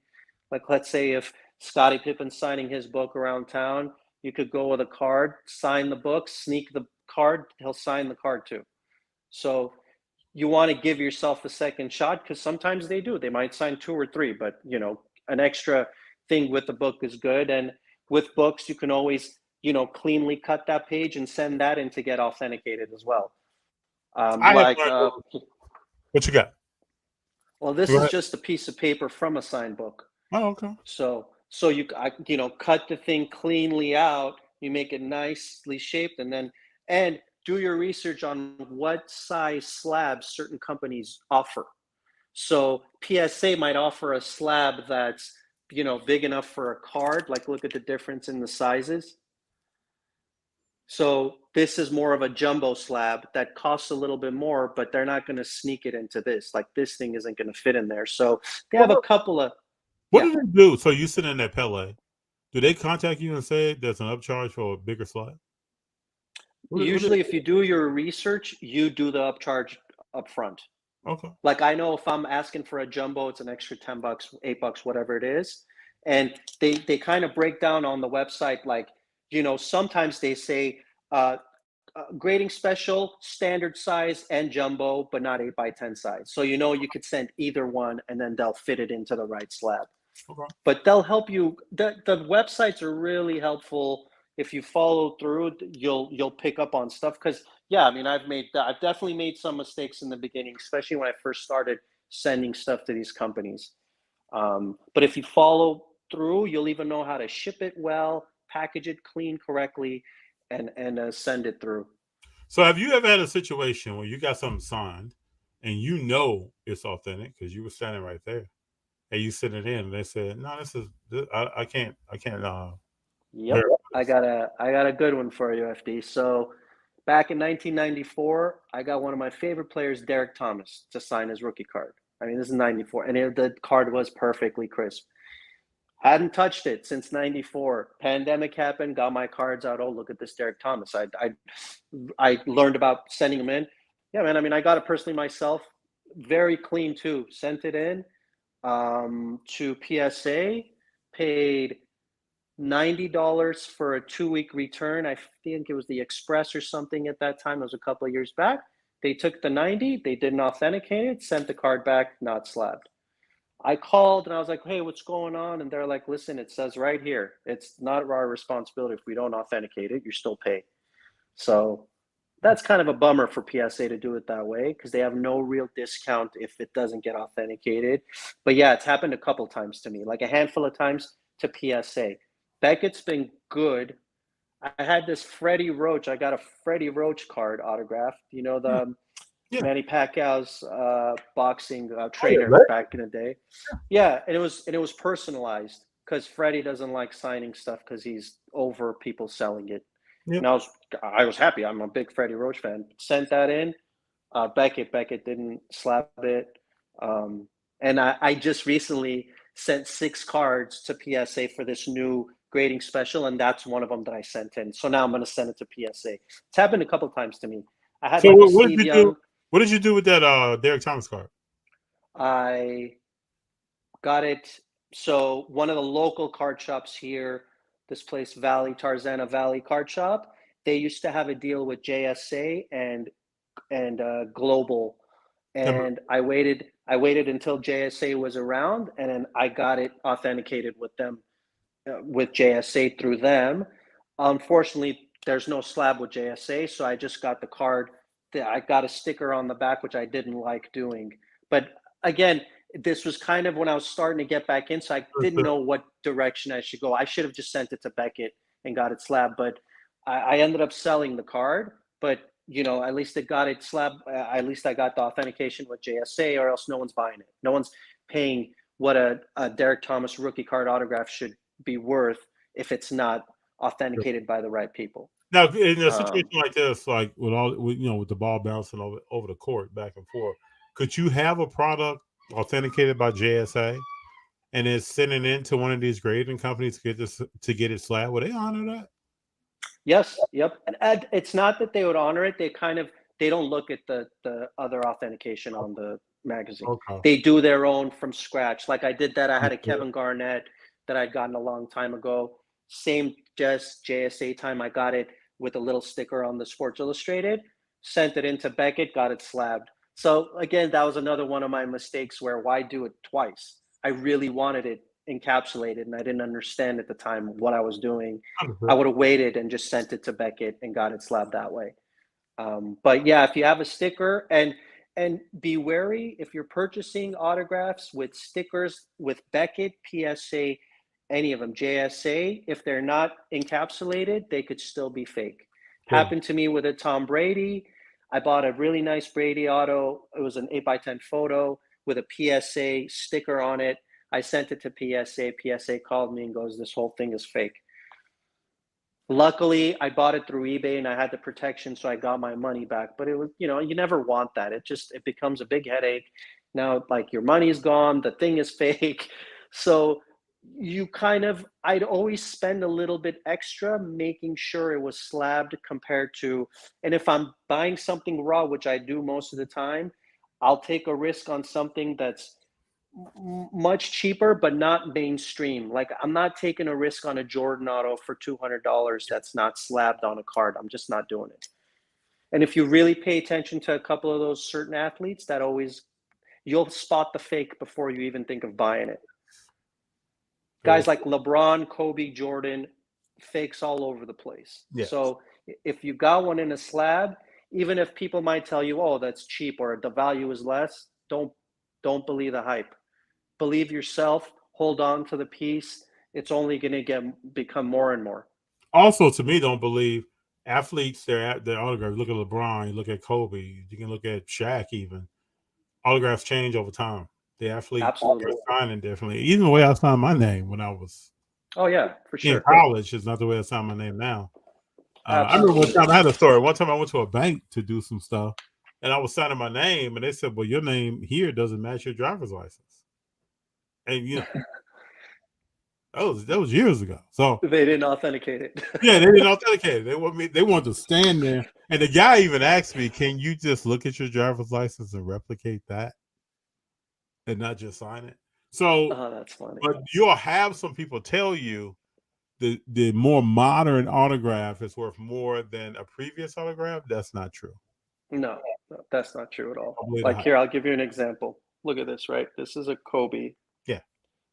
Like, let's say if Scottie Pippen's signing his book around town, you could go with a card, sign the book, sneak the card, he'll sign the card too. So you want to give yourself a second shot because sometimes they do. They might sign 2 or 3, but, you know, an extra thing with the book is good. And with books, you can always, you know, cleanly cut that page and send that in to get authenticated as well. What you got? Well, this is just a piece of paper from a signed book. Oh, okay. So you know, cut the thing cleanly out. You make it nicely shaped, and do your research on what size slabs certain companies offer. So PSA might offer a slab that's, you know, big enough for a card. Like look at the difference in the sizes. So this is more of a jumbo slab that costs a little bit more, but they're not going to sneak it into this. Like this thing isn't going to fit in there. So they have a couple of. What do they do? So you sit in that Pele. Do they contact you and say there's an upcharge for a bigger slab? Usually, if you do your research, you do the upcharge up front. Okay. Like I know if I'm asking for a jumbo, it's an extra $10, $8, whatever it is. And they kind of break down on the website, like, sometimes they say grading special, standard size, and jumbo, but not 8x10 size. So you could send either one, and then they'll fit it into the right slab. Okay. But they'll help you. The websites are really helpful. If you follow through, you'll pick up on stuff. Because I've definitely made some mistakes in the beginning, especially when I first started sending stuff to these companies. But if you follow through, you'll even know how to ship it well, package it clean correctly, and send it through. So have you ever had a situation where you got something signed and it's authentic because you were standing right there and you sent it in and they said, no, I can't. Yep. I got a good one for you, FD. So back in 1994, I got one of my favorite players, Derek Thomas, to sign his rookie card. This is 94, and the card was perfectly crisp. Hadn't touched it since 94. Pandemic happened, got my cards out. Oh, look at this Derek Thomas. I learned about sending them in. Yeah, man. I got it personally myself. Very clean too. Sent it in to PSA. Paid $90 for a 2-week return. I think it was the Express or something at that time. It was a couple of years back. They took the 90. They didn't authenticate it. Sent the card back, not slabbed. I called and I was like, hey, what's going on? And they're like, listen, it says right here, it's not our responsibility. If we don't authenticate it, you're still paid. So that's kind of a bummer for PSA to do it that way because they have no real discount if it doesn't get authenticated. But yeah, it's happened a couple times to me, like a handful of times to PSA. Beckett's been good. I had this Freddie Roach. I got a Freddie Roach card autographed. Manny Pacquiao's boxing trainer back in the day. Yeah, and it was personalized because Freddie doesn't like signing stuff because he's over people selling it. Yep. And I was happy. I'm a big Freddie Roach fan. Sent that in. Beckett didn't slap it. And I just recently sent 6 cards to PSA for this new grading special, and that's one of them that I sent in. So now I'm going to send it to PSA. It's happened a couple of times to me. I had what did you do with that Derek Thomas card? I got it. So one of the local card shops here, this place, Tarzana Valley Card Shop, they used to have a deal with JSA and Global. And I waited until JSA was around, and then I got it authenticated with them, with JSA through them. Unfortunately, there's no slab with JSA, so I just got the card. I got a sticker on the back, which I didn't like doing. But again, this was kind of when I was starting to get back in, so I didn't know what direction I should go. I should have just sent it to Beckett and got it slabbed, but I ended up selling the card. But at least it got it slabbed. At least I got the authentication with JSA, or else no one's buying it. No one's paying what a Derek Thomas rookie card autograph should be worth if it's not authenticated by the right people. Now, in a situation like this, like with the ball bouncing over the court back and forth, could you have a product authenticated by JSA and then send it into one of these grading companies to get it slabbed? Would they honor that? Yes. Yep. And it's not that they would honor it. They don't look at the other authentication on the magazine. Okay. They do their own from scratch. Like I did that. I had a Kevin Garnett that I'd gotten a long time ago. Same just JSA time. I got it with a little sticker on the Sports Illustrated, sent it into Beckett, got it slabbed. So again, that was another one of my mistakes where why do it twice? I really wanted it encapsulated and I didn't understand at the time what I was doing. I would have waited and just sent it to Beckett and got it slabbed that way. But yeah, if you have a sticker and be wary if you're purchasing autographs with stickers with Beckett, PSA, any of them, JSA, if they're not encapsulated, they could still be fake. Happened to me with a Tom Brady. I bought a really nice Brady auto. It was an 8x10 photo with a PSA sticker on it. I sent it to PSA. PSA called me and goes, this whole thing is fake. Luckily, I bought it through eBay and I had the protection, so I got my money back. But it was, you never want that. It becomes a big headache. Now, like your money's gone, the thing is fake. So I'd always spend a little bit extra making sure it was slabbed compared to, and if I'm buying something raw, which I do most of the time, I'll take a risk on something that's much cheaper but not mainstream. Like, I'm not taking a risk on a Jordan auto for $200 that's not slabbed on a card. I'm just not doing it. And if you really pay attention to a couple of those certain athletes, you'll spot the fake before you even think of buying it. Guys like LeBron, Kobe, Jordan, fakes all over the place. Yes. So if you got one in a slab, even if people might tell you, "Oh, that's cheap," or the value is less, don't believe the hype. Believe yourself. Hold on to the piece. It's only going to become more and more. Also, to me, don't believe athletes, their autographs. Look at LeBron, you look at Kobe, you can look at Shaq even. Autographs change over time. The athlete is signing differently. Even the way I signed my name when I was for sure. in college is not the way I sign my name now. I remember one time I had a story. One time I went to a bank to do some stuff, and I was signing my name, and they said, "Well, your name here doesn't match your driver's license." And that was years ago. So they didn't authenticate it. Yeah, they didn't authenticate it. They wanted to stand there, and the guy even asked me, "Can you just look at your driver's license and replicate that, and not just sign it?" So, that's funny. But you'll have some people tell you the more modern autograph is worth more than a previous autograph. That's not true. No, that's not true at all. Like, here, I'll give you an example. Look at this, right? This is a Kobe. Yeah.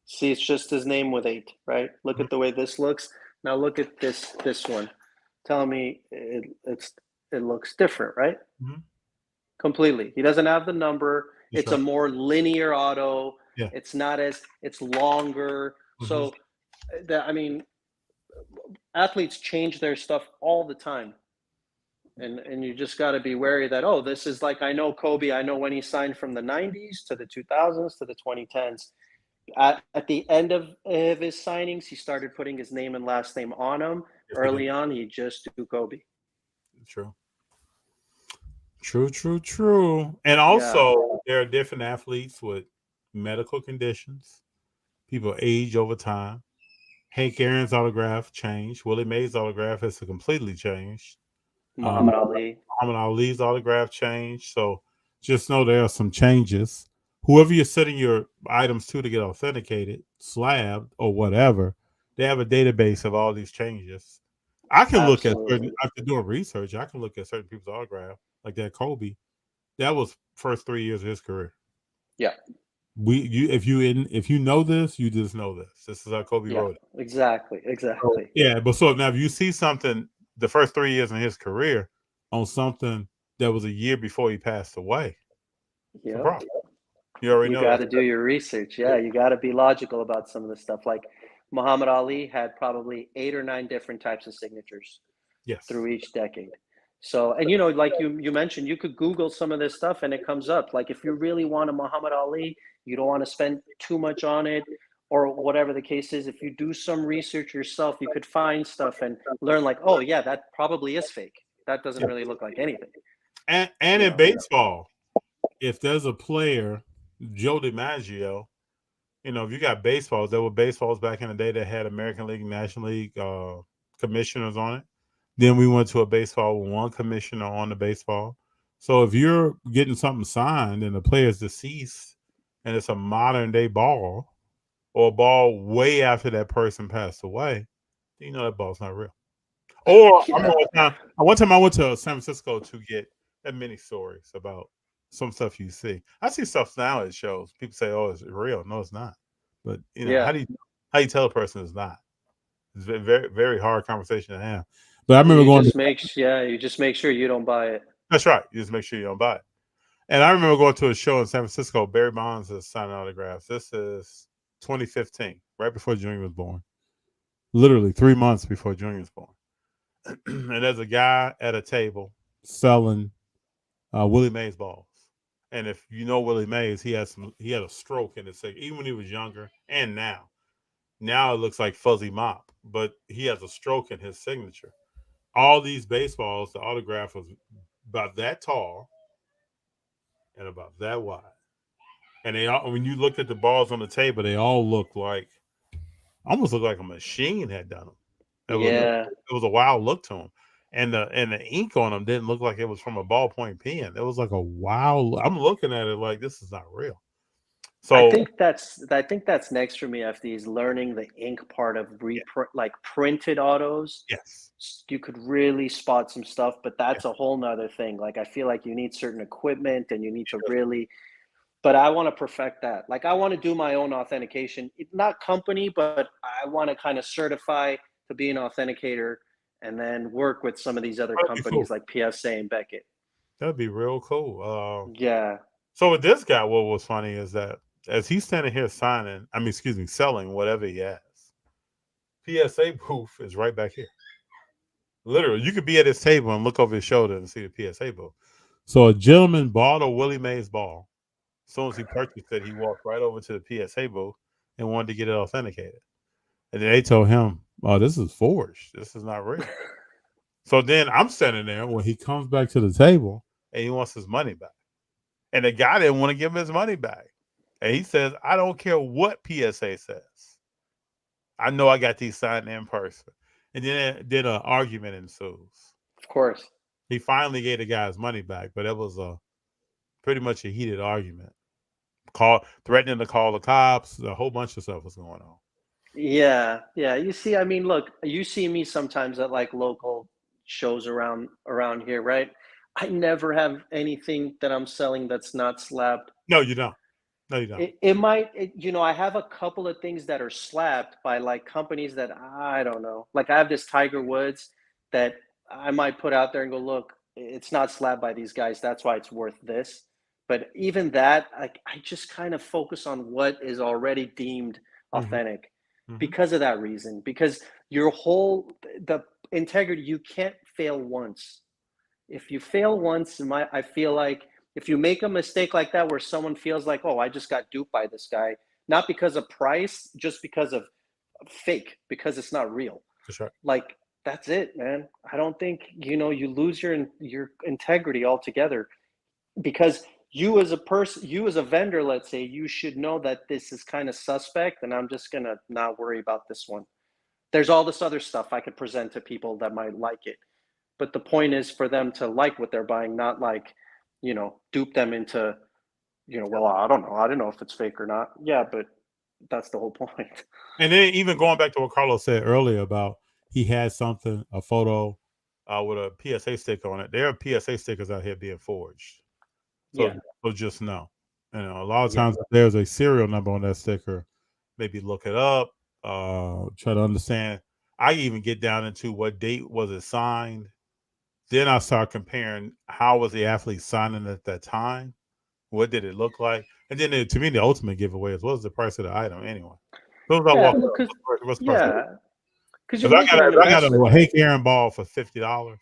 See, it's just his name with 8, right? Look at the way this looks. Now look at this one. Tell me it looks different, right? Mm-hmm. Completely. He doesn't have the number. It's a more linear auto. Yeah. It's longer. Mm-hmm. So, athletes change their stuff all the time. And you just got to be wary that, this is like, I know Kobe, I know when he signed from the 90s to the 2000s to the 2010s. At the end of his signings, he started putting his name and last name on them. Early on, he just do Kobe. True. And also, there are different athletes with medical conditions. People age over time. Hank Aaron's autograph changed. Willie Mays' autograph has completely changed. Muhammad Ali's autograph changed. So just know there are some changes. Whoever you're setting your items to get authenticated, slabbed, or whatever, they have a database of all these changes. I can look at certain, after doing research, I can look at certain people's autograph, like that Kobe. That was first 3 years of his career. Yeah. If you know this, you just know this. This is how Kobe wrote it. Exactly. But so now if you see something the first 3 years in his career on something that was a year before he passed away, you already know. You got to do your research. Yeah, you got to be logical about some of the stuff. Like Muhammad Ali had probably 8 or 9 different types of signatures through each decade. So, and like you mentioned, you could Google some of this stuff and it comes up. Like, if you really want a Muhammad Ali, you don't want to spend too much on it, or whatever the case is. If you do some research yourself, you could find stuff and learn, like, oh yeah, that probably is fake. That doesn't really look like anything. And in baseball, if there's a player, Joe DiMaggio, if you got baseballs, there were baseballs back in the day that had American League, National League commissioners on it. Then we went to a baseball with one commissioner on the baseball. So if you're getting something signed and the player is deceased and it's a modern day ball, or a ball way after that person passed away, then that ball's not real. Or one time I went to San Francisco to get many stories about some stuff you see. I see stuff now at shows. People say, "Oh, it's real." No, it's not. But how do you tell a person it's not? It's a very, very hard conversation to have. But I remember you just make sure you don't buy it. That's right. You just make sure you don't buy it. And I remember going to a show in San Francisco. Barry Bonds is signing autographs. This is 2015, right before Junior was born. Literally 3 months before Junior was born. And there's a guy at a table selling Willie Mays balls. And if you know Willie Mays, he had a stroke in his signature, even when he was younger and now. Now it looks like Fuzzy Mop, but he has a stroke in his signature. All these baseballs, the autograph was about that tall and about that wide. And they all, when you looked at the balls on the table, they all looked like almost looked like a machine had done them. Yeah. It was a wild look to them. And the ink on them didn't look like it was from a ballpoint pen. It was like a wild. I'm looking at it like this is not real. So I think that's next for me, FD, is learning the ink part of like printed autos. yes, You could really spot some stuff, but that's a whole nother thing. Like I feel like you need certain equipment and you need to really, but I want to perfect that. Like I want to do my own authentication, not company, but I want to kind of certify to be an authenticator and then work with some of these other That'd be companies cool. like PSA and Beckett. That'd be real cool. Yeah. So with this guy, what was funny is that as he's standing here selling whatever he has, PSA booth is right back here. Literally, you could be at his table and look over his shoulder and see the PSA booth. So a gentleman bought a Willie Mays ball. As soon as he purchased it, he walked right over to the PSA booth and wanted to get it authenticated. And then they told him, "Oh, this is forged. This is not real." So then I'm standing there when he comes back to the table and he wants his money back. And the guy didn't want to give him his money back. And he says, "I don't care what PSA says. I know I got these signed in person." And then an argument ensues. Of course. He finally gave the guy his money back, but it was pretty much a heated argument. Threatening to call the cops. A whole bunch of stuff was going on. Yeah. You see, I mean, look, you see me sometimes at like local shows around here, right? I never have anything that I'm selling that's not slabbed. No, you don't. No, you don't. I have a couple of things that are slapped by like companies that I don't know. Like I have this Tiger Woods that I might put out there and go, look, it's not slabbed by these guys. That's why it's worth this. But even that, I just kind of focus on what is already deemed authentic because of that reason. Because the integrity, you can't fail once. If you fail once, I feel like if you make a mistake like that where someone feels like, oh, I just got duped by this guy, not because of price, just because of fake, because it's not real. For sure. Like, that's it, man. I don't think, you lose your integrity altogether because you as a vendor, let's say, you should know that this is kind of suspect and I'm just going to not worry about this one. There's all this other stuff I could present to people that might like it. But the point is for them to like what they're buying, not like, dupe them into, well, I don't know. I don't know if it's fake or not. Yeah, but that's the whole point. And then even going back to what Carlos said earlier about he had something, a photo with a PSA sticker on it. There are PSA stickers out here being forged. So just know. A lot of times if there's a serial number on that sticker, maybe look it up, try to understand. I even get down into what date was it signed. Then I start comparing how was the athlete signing at that time? What did it look like? And then to me, the ultimate giveaway is what's the price of the item anyway? So what's the price? Because I got a Hank Aaron ball for $50.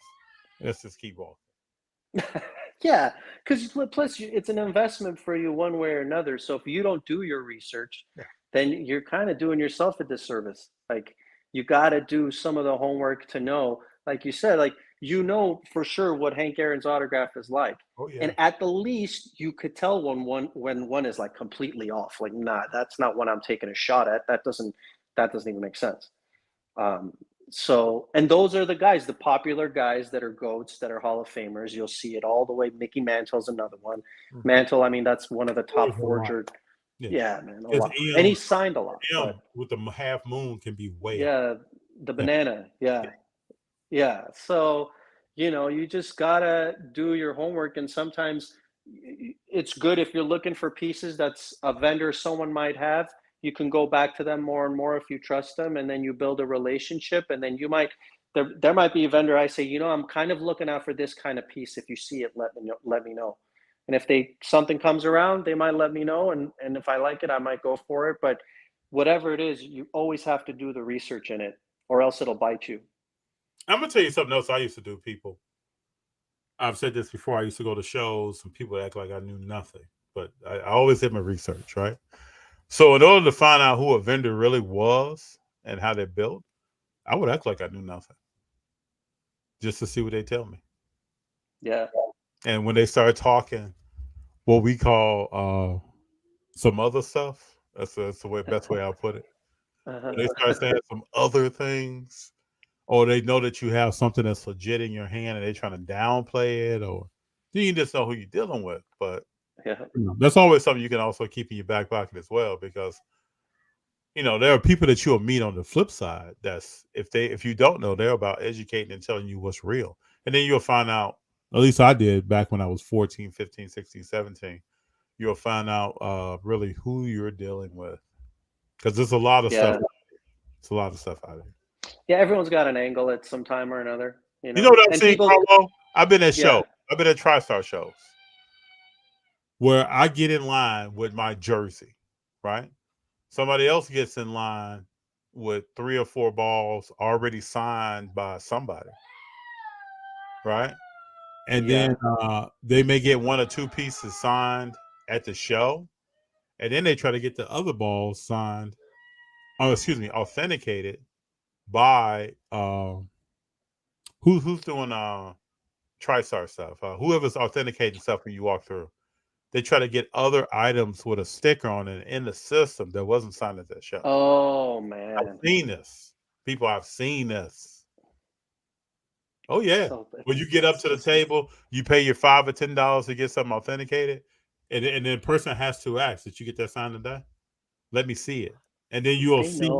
Let's just keep walking. Yeah, because plus it's an investment for you one way or another. So if you don't do your research, then you're kind of doing yourself a disservice. Like you got to do some of the homework to know, like you said, like for sure what Hank Aaron's autograph is like. Oh, yeah. And at the least, you could tell when one is like completely off. Like, nah, that's not one I'm taking a shot at. That doesn't even make sense. And those are the guys, the popular guys that are GOATs, that are Hall of Famers. You'll see it all the way. Mickey Mantle's another one. Mantle, I mean, that's one of the top forger. Yeah, man, a lot. And he signed a lot. With the half moon can be way up. The banana. Yeah. So, you just gotta do your homework. And sometimes it's good if you're looking for pieces that's a vendor someone might have. You can go back to them more and more if you trust them, and then you build a relationship. And then there might be a vendor I say, I'm kind of looking out for this kind of piece. If you see it, let me know. And if something comes around, they might let me know. And if I like it, I might go for it. But whatever it is, you always have to do the research in it, or else it'll bite you. I'm gonna tell you something else I used to do, people. I've said this before. I used to go to shows and people act like I knew nothing, but I always did my research, right? So in order to find out who a vendor really was and how they're built, I would act like I knew nothing just to see what they tell me. Yeah. And when they start talking what we call some other stuff, that's the best way I'll put it. When they start saying some other things, or they know that you have something that's legit in your hand and they're trying to downplay it, or you just know who you're dealing with. But Yeah. that's always something you can also keep in your back pocket as well, because there are people that you'll meet on the flip side. That's if you don't know, they're about educating and telling you what's real. And then you'll find out, at least I did back when I was 14, 15, 16, 17, you'll find out really who you're dealing with. Because there's a lot of stuff. It's a lot of stuff out there. Yeah, everyone's got an angle at some time or another. You know what I'm and saying, Carlo? I've been at shows. I've been at TriStar shows where I get in line with my jersey, right? Somebody else gets in line with 3 or 4 balls already signed by somebody, right? And then they may get 1 or 2 pieces signed at the show, and then they try to get the other balls signed, authenticated by who's doing TriStar stuff, whoever's authenticating stuff when you walk through. They try to get other items with a sticker on it in the system that wasn't signed at that show. Oh man, I've seen this. People, I've seen this. Oh yeah. When you get up to the table, you pay your $5 or $10 to get something authenticated, and then the person has to ask, "Did you get that signed today? Let me see it." And then you'll see.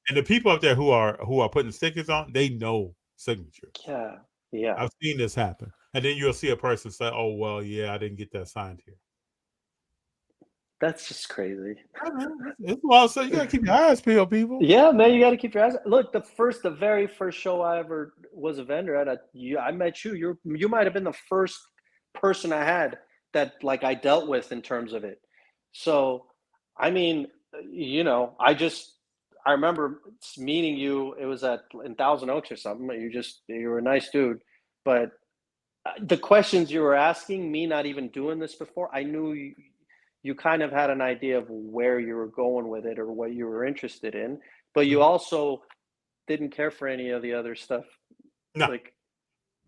And the people up there who are putting stickers on, they know signatures. Yeah. I've seen this happen. And then you'll see a person say, "Oh well, yeah, I didn't get that signed here." That's just crazy. It's wild. So you gotta keep your eyes peeled, people. Yeah, man, you got to keep your eyes. Look, the very first show I ever was a vendor at, I met you. You might have been the first person I had that like I dealt with in terms of it. So, I mean, I remember meeting you. It was in Thousand Oaks or something. You were a nice dude, but the questions you were asking me, not even doing this before, I knew you kind of had an idea of where you were going with it or what you were interested in, but you also didn't care for any of the other stuff. No.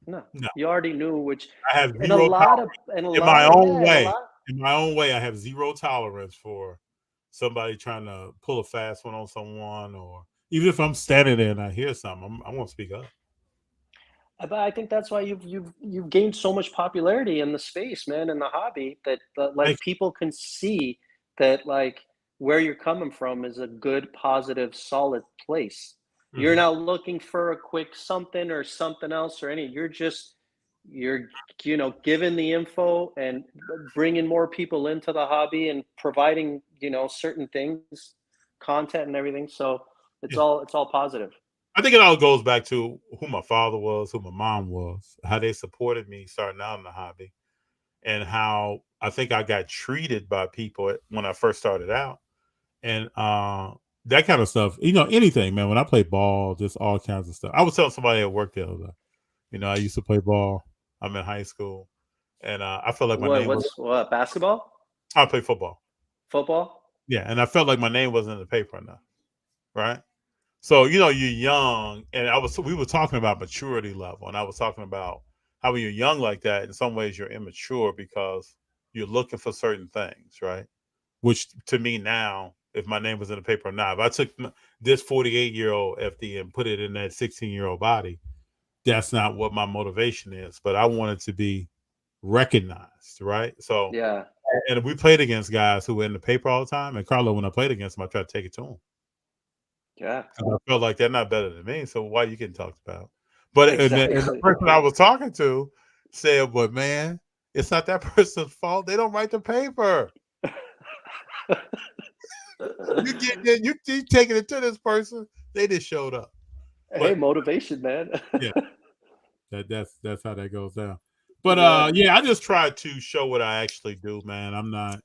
No. You already knew which. I have in my own way, I have zero tolerance for somebody trying to pull a fast one on someone, or even if I'm standing there and I hear something, I'm gonna speak up. But I think that's why you've gained so much popularity in the space, man, in the hobby, that people can see that like where you're coming from is a good, positive, solid place. Mm-hmm. You're not looking for a quick something or something else or you're giving the info and bringing more people into the hobby and providing, certain things, content and everything. So it's all positive. I think it all goes back to who my father was, who my mom was, how they supported me starting out in the hobby, and how I think I got treated by people when I first started out. And that kind of stuff, anything, man. When I play ball, just all kinds of stuff. I was telling somebody at work the other day, I used to play ball. I'm in high school, and I felt like my name was basketball? I play football. Football? Yeah, and I felt like my name wasn't in the paper enough, right? So, you're young, and we were talking about maturity level, and I was talking about how when you're young like that, in some ways you're immature because you're looking for certain things, right? Which to me now, if my name was in the paper or not, if I took this 48-year-old FD and put it in that 16-year-old body, that's not what my motivation is. But I wanted to be recognized, right? So, yeah. And we played against guys who were in the paper all the time. And Carlo, when I played against him, I tried to take it to him. Yeah. I felt like they're not better than me, so why are you getting talked about? But exactly. and the person I was talking to said, "But man, it's not that person's fault. They don't write the paper. you taking it to this person. They just showed up." Hey, motivation, man. Yeah, that's how that goes down. But I just try to show what I actually do, man. I'm not,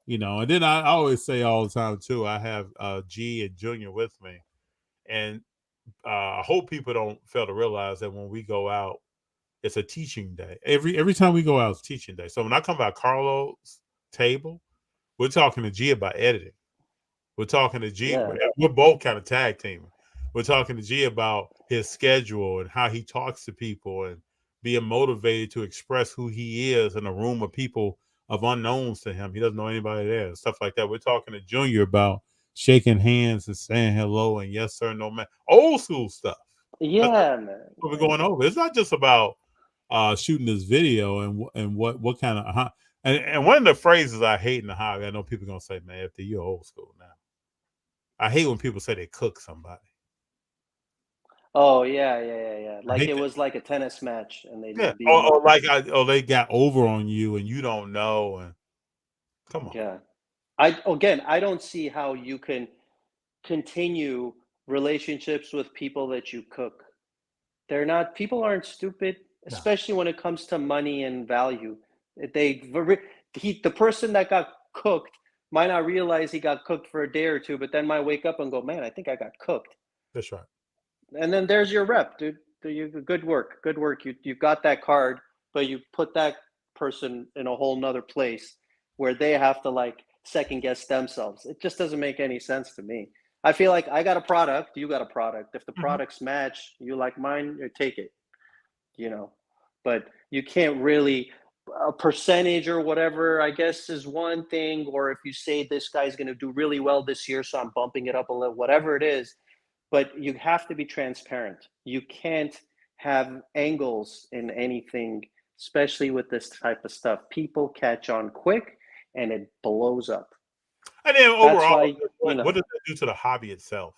And then I always say all the time too. I have G and Junior with me. And I hope people don't fail to realize that when we go out, it's a teaching day. Every time we go out, it's teaching day. So when I come by Carlo's table, we're talking to G about editing. We're talking to G. Yeah. We're both kind of tag teaming. We're talking to G about his schedule and how he talks to people and being motivated to express who he is in a room of people of unknowns to him. He doesn't know anybody there, stuff like that. We're talking to Junior about shaking hands and saying hello and yes sir, no man. Old school stuff. Yeah, man. What we're going over. It's not just about shooting this video and what kind of and one of the phrases I hate in the hobby. I know people are gonna say, "Man, after you're old school now." I hate when people say they cook somebody. Oh yeah. Like it that. was like a tennis match, and they Yeah, just beat them or up. like they got over on you and you don't know. And come on, Yeah. I don't see how you can continue relationships with people that you cook. People aren't stupid, no, especially when it comes to money and value. The person that got cooked might not realize he got cooked for a day or two, but then might wake up and go, man, I think I got cooked. that's right. And then there's your rep, dude. Good work. Good work. You got that card, but you put that person in a whole nother place where they have to like second guess themselves. It just doesn't make any sense to me. I feel like I got a product, you got a product. If the products match, you like mine, you take it. But you can't really a percentage or whatever, I guess, is one thing. Or if you say this guy's going to do really well this year, so I'm bumping it up a little, whatever it is. But you have to be transparent. You can't have angles in anything, especially with this type of stuff. People catch on quick and it blows up. And then overall, what does that do to the hobby itself?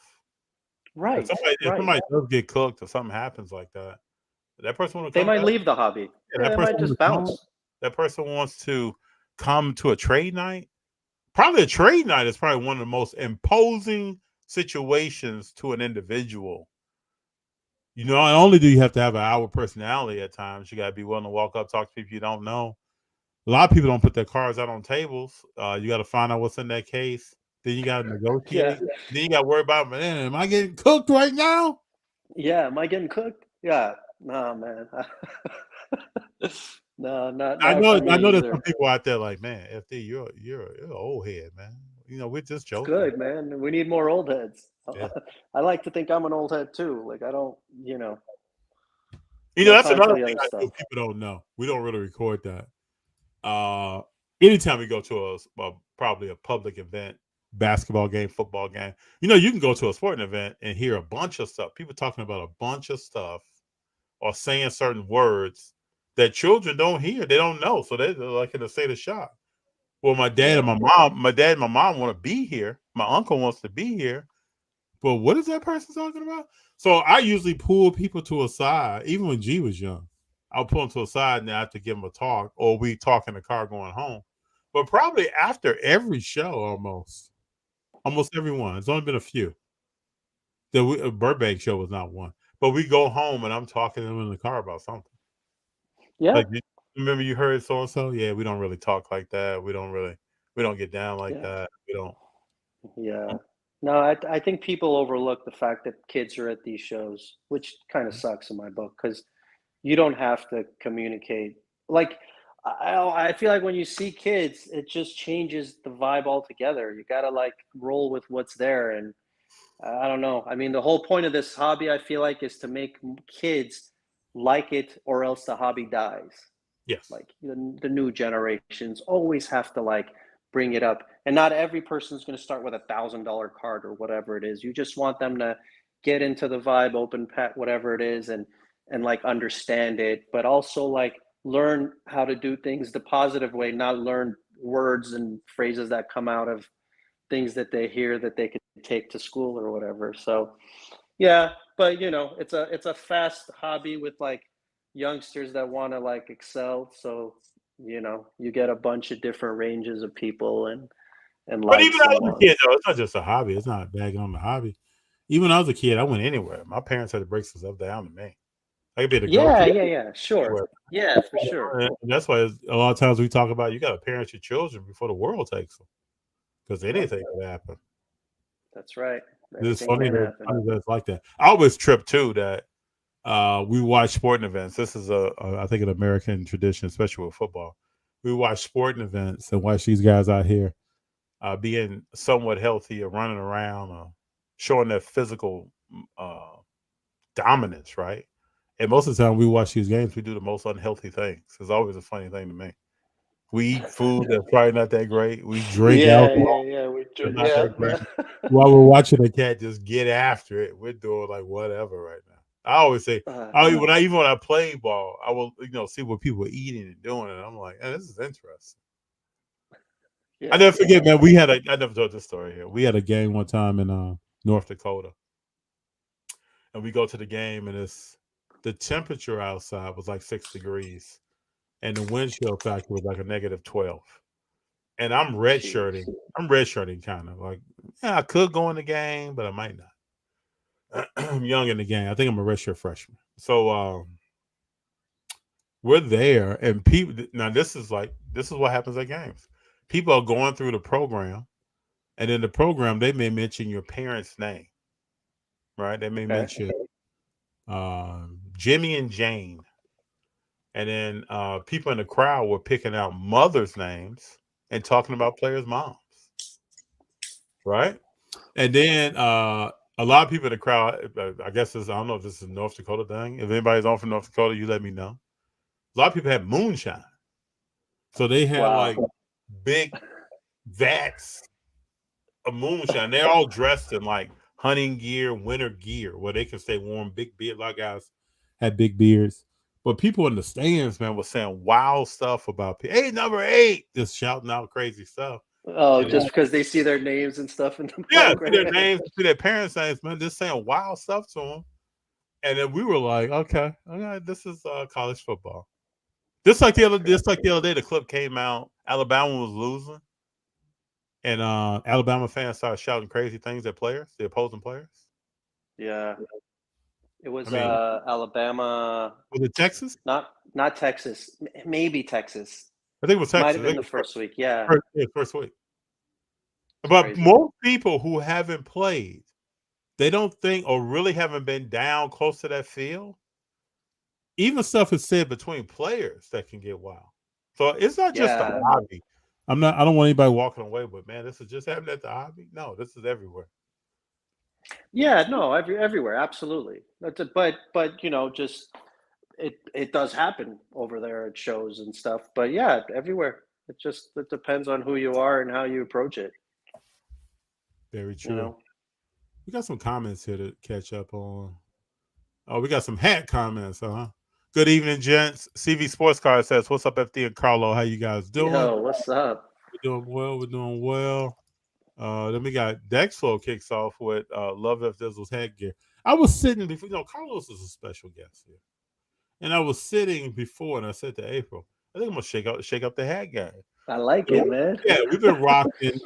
Right. If somebody does get cooked or something happens like that, that person want to they come might back? leave the hobby. Yeah, They might just bounce. That person wants to come to a trade night. Probably a trade night is probably one of the most imposing situations to an individual. Not only do you have to have an hour personality at times, you got to be willing to walk up, talk to people you don't know. A lot of people don't put their cards out on tables. You got to find out what's in that case. Then you got to negotiate. Yeah. Then you got to worry about, man, am I getting cooked right now? Yeah, am I getting cooked? Yeah. No, man. No, not I know there's either. some people out there like, man, FD, you're an old head, man. We're just joking. It's good, man. We need more old heads. Yeah. I like to think I'm an old head too. Like I don't, that's another thing I think people don't know. We don't really record that. Anytime we go to probably a public event, basketball game, football game, you can go to a sporting event and hear a bunch of stuff. People talking about a bunch of stuff or saying certain words that children don't hear. They don't know. So they're like in a state of shock. Well, my dad and my mom want to be here. My uncle wants to be here. But what is that person talking about? So I usually pull people to a side, even when G was young. I'll pull them to a side and I have to give them a talk, or we talk in the car going home. But probably after every show, almost every one. There's only been a few. The Burbank show was not one. But we go home and I'm talking to them in the car about something. Yeah. Like, remember you heard so and so? Yeah, we don't really talk like that. We don't get down like that. We don't. Yeah. No, I think people overlook the fact that kids are at these shows, which kind of sucks in my book because you don't have to communicate. Like, I feel like when you see kids, it just changes the vibe altogether. You got to like roll with what's there. And I don't know. I mean, the whole point of this hobby, I feel like, is to make kids like it or else the hobby dies. Yes. Like the new generations always have to like bring it up. And not every person's going to start with $1,000 card or whatever it is. You just want them to get into the vibe, open pet, whatever it is, and like understand it, but also like learn how to do things the positive way, not learn words and phrases that come out of things that they hear that they could take to school or whatever. So yeah, but it's a fast hobby with like youngsters that want to like excel. So you get a bunch of different ranges of people and But even as a kid, though, it's not just a hobby. It's not bagging on the hobby. Even when I was a kid, I went anywhere. My parents had to break some stuff down to me. I could be the yeah, sure. Yeah, for sure. And that's why a lot of times we talk about you got to parent your children before the world takes them, because anything could happen. That's right. It's funny that it's like that. I always trip too that we watch sporting events. This is I think an American tradition, especially with football. We watch sporting events and watch these guys out here being somewhat healthy or running around or showing their physical dominance, right? And most of the time we watch these games, we do the most unhealthy things. It's always a funny thing to me. We eat food that's probably not that great. We drink Yeah, alcohol We that's drink. not Yeah, that great. While we're watching the cat just get after it, we're doing like whatever right now. I always say, when I play ball, I will see what people are eating and doing, and I'm like, this is interesting. yeah. I never forget, man. I never told this story here. We had a game one time in North Dakota, and we go to the game, and the temperature outside was like 6 degrees, and the wind chill factor was like a -12. And I'm redshirting. I'm redshirting kind of like, I could go in the game, but I might not. I'm young in the game. I think I'm a redshirt freshman. So we're there, and people. Now this is what happens at games. People are going through the program, and in the program they may mention your parents' name, right? They may mention Jimmy and Jane, and then people in the crowd were picking out mothers' names and talking about players' moms, right? And then a lot of people in the crowd, I guess I don't know if this is a North Dakota thing. If anybody's on from North Dakota, you let me know. A lot of people had moonshine. So they had like big vats of moonshine. They're all dressed in like hunting gear, winter gear, where they can stay warm. Big beard. A lot of guys had big beards. But people in the stands, man, were saying wild stuff about people. Hey, number 8, just shouting out crazy stuff. Oh, just because they see their names and stuff in the program. program. See their names, see their parents' names, man, just saying wild stuff to them. And then we were like, okay, this is college football. Just like the other day, the clip came out. Alabama was losing, and Alabama fans started shouting crazy things at players, the opposing players. Yeah, it was Alabama. Was it Texas? Not Texas. Maybe Texas. I think it was Texas. Might have been the first week. Yeah, first week. But most people who haven't played, they don't think or really haven't been down close to that field. Even stuff is said between players that can get wild. So it's not just a hobby. I don't want anybody walking away with, man, this is just happening at the hobby. No, this is everywhere. Yeah, no, everywhere, absolutely. But just it does happen over there at shows and stuff. But yeah, everywhere. It depends on who you are and how you approach it. Very true. We got some comments here to catch up on. Oh, we got some hat comments, huh? Good evening, gents. CV Sports Car says, "What's up, FD and Carlo? How you guys doing?" Yo, what's up? We're doing well. Then we got Dexflow kicks off with Love F Dizzle's headgear. I was sitting before, Carlos is a special guest here, and I was sitting before, and I said to April, "I think I'm gonna shake up the hat game." I like it, man. Yeah, we've been rocking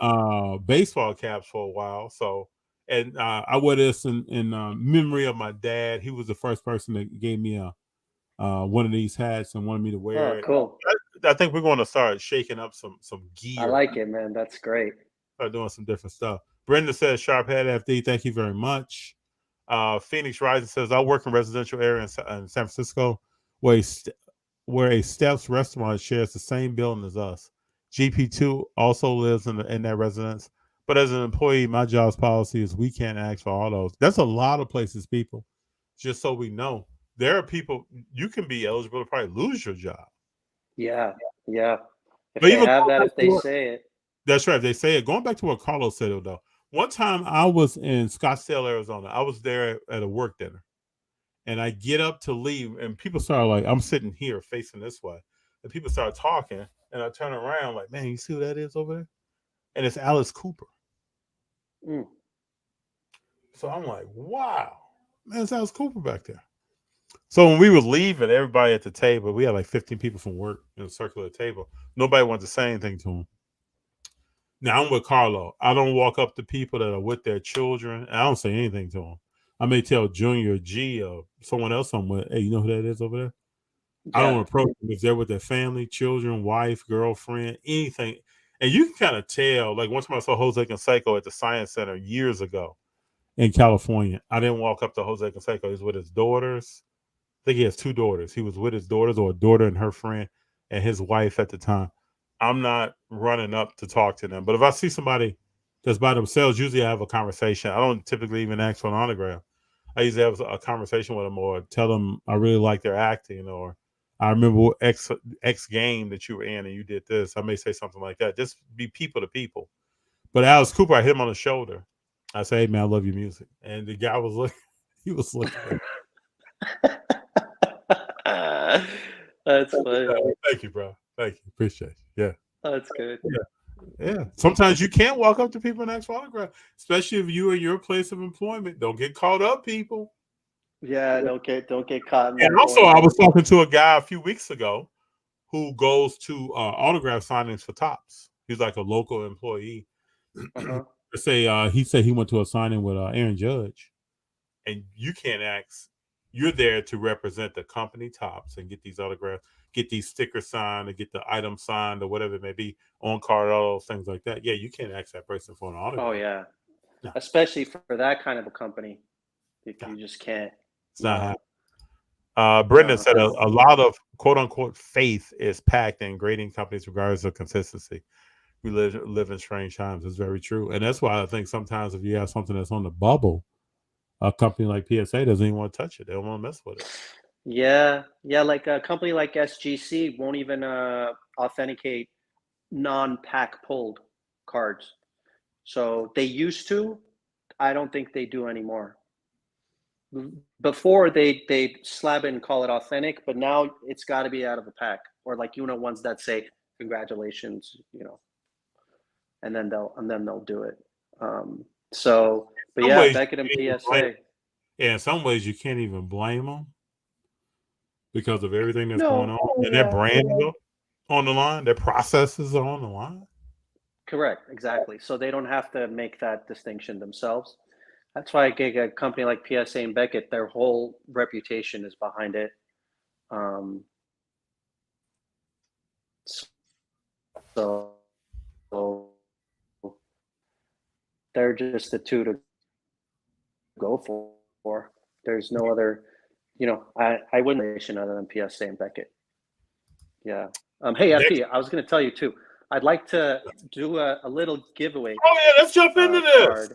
baseball caps for a while, so. And I wear this in memory of my dad. He was the first person that gave me one of these hats and wanted me to wear it. Cool. I think we're going to start shaking up some gear. I like it, man. That's great. Start doing some different stuff. Brenda says, "Sharp Hat FD, thank you very much." Phoenix Rising says, "I work in residential area in San Francisco where a Steps restaurant shares the same building as us. GP2 also lives in that residence. But as an employee, my job's policy is we can't ask for all those." That's a lot of places, people. Just so we know, there are people you can be eligible to probably lose your job. Yeah. If they have that, if they say it. That's right. If they say it. Going back to what Carlos said, though, one time I was in Scottsdale, Arizona. I was there at a work dinner, and I get up to leave, and people start like, I'm sitting here facing this way, and people start talking, and I turn around like, man, you see who that is over there? And it's Alice Cooper. So I'm like, wow, man, it's Alice Cooper back there. So when we were leaving, everybody at the table, we had like 15 people from work in a circular table. Nobody wanted to say anything to him. Now I'm with Carlo. I don't walk up to people that are with their children. I don't say anything to them. I may tell Junior, G, or someone else I'm with, hey, you know who that is over there? Yeah. I don't approach them if they're with their family, children, wife, girlfriend, anything. And you can kind of tell, like one time I saw Jose Canseco at the Science Center years ago in California. I didn't walk up to Jose Canseco. He was with his daughters. I think he has 2 daughters. He was with his daughters, or a daughter and her friend and his wife at the time. I'm not running up to talk to them. But if I see somebody that's by themselves, usually I have a conversation. I don't typically even ask for an autograph. I usually have a conversation with them or tell them I really like their acting, or I remember X game that you were in and you did this. I may say something like that. Just be people to people. But Alice Cooper, I hit him on the shoulder. I say, hey man, I love your music. And the guy was looking, he was looking at That's funny. Thank you, bro. Thank you. Appreciate you. Yeah. That's good. Yeah. Sometimes you can't walk up to people and ask for autograph, especially if you're in your place of employment. Don't get caught up, people. Yeah, don't get caught. And also, I was talking to a guy a few weeks ago who goes to autograph signings for Tops. He's like a local employee. He said he went to a signing with Aaron Judge, and you can't ask. You're there to represent the company Tops and get these autographs, get these stickers signed, or get the item signed, or whatever it may be, on card, all those things like that. Yeah, you can't ask that person for an autograph. Oh yeah, no. Especially for that kind of a company, you just can't. It's not happening. Brendan said a lot of quote unquote faith is packed in grading companies regardless of consistency. We live in strange times. It's very true. And that's why I think sometimes if you have something that's on the bubble, a company like PSA doesn't even want to touch it. They don't want to mess with it. Yeah. Like a company like SGC won't even authenticate non-pack pulled cards. So they used to. I don't think they do anymore. Before they slab it and call it authentic, but now it's got to be out of the pack, or like ones that say congratulations, and then they'll do it. But yeah, Beckett and PSA. Yeah, in some ways you can't even blame them because of everything that's going on, and their brand is on the line, their processes are on the line. Correct, exactly. So they don't have to make that distinction themselves. That's why I get a company like PSA and Beckett, their whole reputation is behind it. So they're just the two to go for. There's no other, I wouldn't nation other than PSA and Beckett. Yeah. Hey, FP, I was going to tell you too. I'd like to do a little giveaway. Oh yeah, let's jump into this.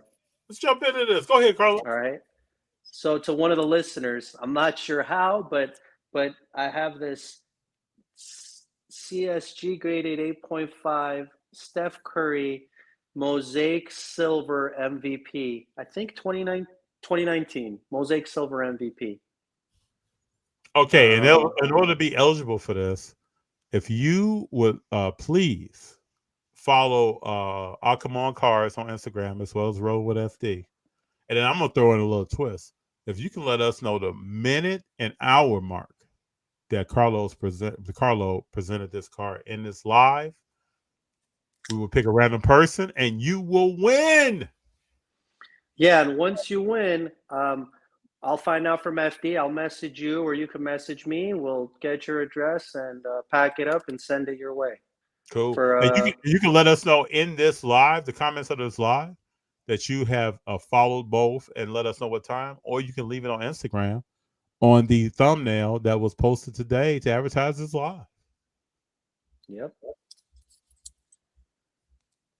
Let's jump into this. Go ahead, Carlos. All right. So to one of the listeners, I'm not sure how, but I have this CSG graded 8.5 Steph Curry Mosaic Silver MVP. I think 2019 Mosaic Silver MVP. Okay, and in order to be eligible for this, if you would please follow Cmon Cards on Instagram as well as Roll with FD. And then I'm going to throw in a little twist. If you can let us know the minute and hour mark that Carlo presented this card in this live, we will pick a random person and you will win. Yeah, and once you win, I'll find out from FD. I'll message you or you can message me. We'll get your address and pack it up and send it your way. Cool. You can let us know in this live, the comments of this live, that you have followed both and let us know what time, or you can leave it on Instagram on the thumbnail that was posted today to advertise this live. Yep.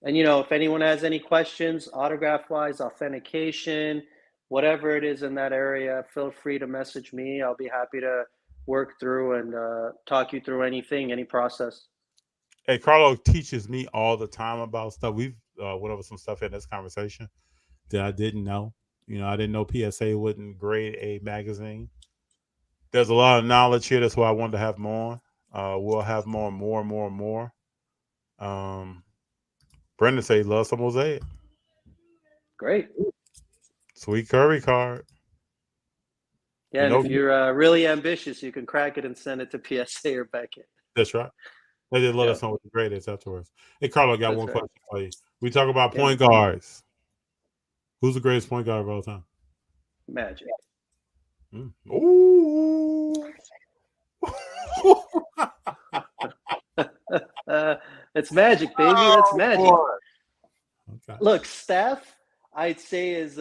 And, if anyone has any questions, autograph-wise, authentication, whatever it is in that area, feel free to message me. I'll be happy to work through and talk you through anything, any process. Hey, Carlo teaches me all the time about stuff. We've went over some stuff in this conversation that I didn't know. I didn't know PSA wouldn't grade a magazine. There's a lot of knowledge here. That's why I wanted to have more. We'll have more. Brendan said he loves some Mosaic. Great. Sweet Curry card. Yeah, and if you're really ambitious, you can crack it and send it to PSA or Beckett. That's right. They just let us know what the grade is afterwards. Hey, Carlo, I got one question for you. We talk about point guards. Who's the greatest point guard of all time? Magic. Ooh. It's Magic, baby. That's Magic. Okay. Look, Steph, I'd say is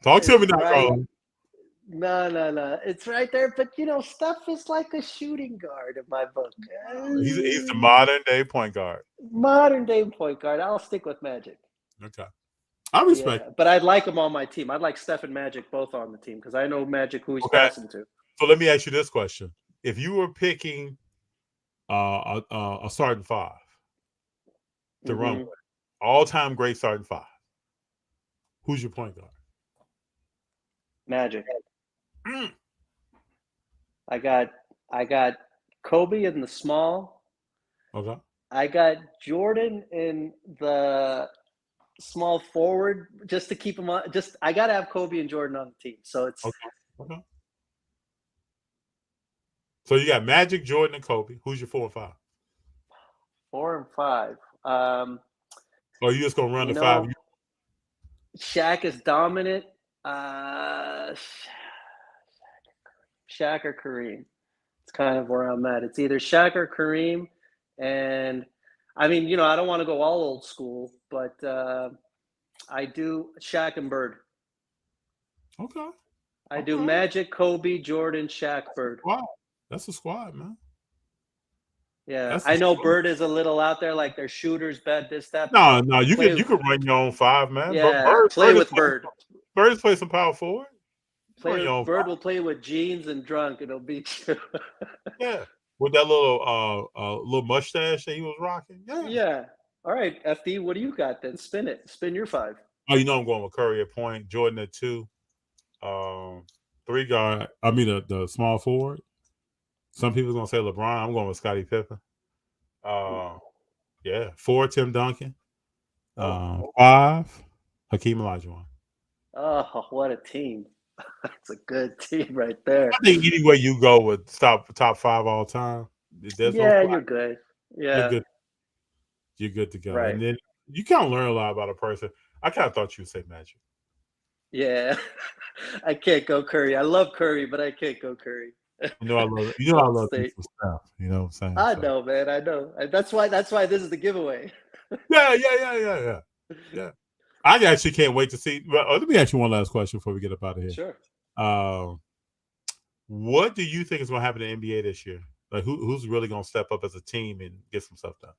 talk to me now, right. Carlo. No. It's right there. But, Steph is like a shooting guard in my book. He's the modern day point guard. Modern day point guard. I'll stick with Magic. Okay. I respect it. But I'd like him on my team. I'd like Steph and Magic both on the team because I know Magic who he's passing to. So let me ask you this question. if you were picking a starting five to run with, all-time great starting five, who's your point guard? Magic. I got Kobe in the small. Okay. I got Jordan in the small forward just to keep him on. I got to have Kobe and Jordan on the team. So it's okay. So you got Magic, Jordan, and Kobe. Who's your 4 and 5? 4 and 5. Or you just gonna run the 5? Shaq is dominant. Shaq or Kareem. It's kind of where I'm at. It's either Shaq or Kareem. And I mean, I don't want to go all old school, but I do Shaq and Bird. Okay. I do Magic, Kobe, Jordan, Shaq, Bird. Wow. That's a squad, man. Yeah, I know Bird is a little out there, like their shooters, bad this, that. No, you could run your own 5, man. Yeah, play with Bird. Bird is play some power forward. Bird will play with jeans and drunk. It'll beat you. Yeah, with that little mustache that he was rocking. Yeah. Yeah. All right, FD, what do you got then? Spin it. Spin your 5. Oh, I'm going with Curry at point, Jordan at 2, 3 guard. I mean the small forward. Some people are gonna say LeBron. I'm going with Scottie Pippen. 4 Tim Duncan. 5 Hakeem Olajuwon. Oh, what a team! That's a good team right there. I think any way you go with top 5 all time. You're good. Yeah, you're good to go. Right. And then you kind of learn a lot about a person. I kind of thought you would say Magic. Yeah, I can't go Curry. I love Curry, but I can't go Curry. I love it. I love this stuff. You know what I'm saying? I know, man. I know. That's why this is the giveaway. Yeah. I actually can't wait to see. Well, let me ask you one last question before we get up out of here. Sure. What do you think is going to happen in the NBA this year? Like, who's really going to step up as a team and get some stuff done?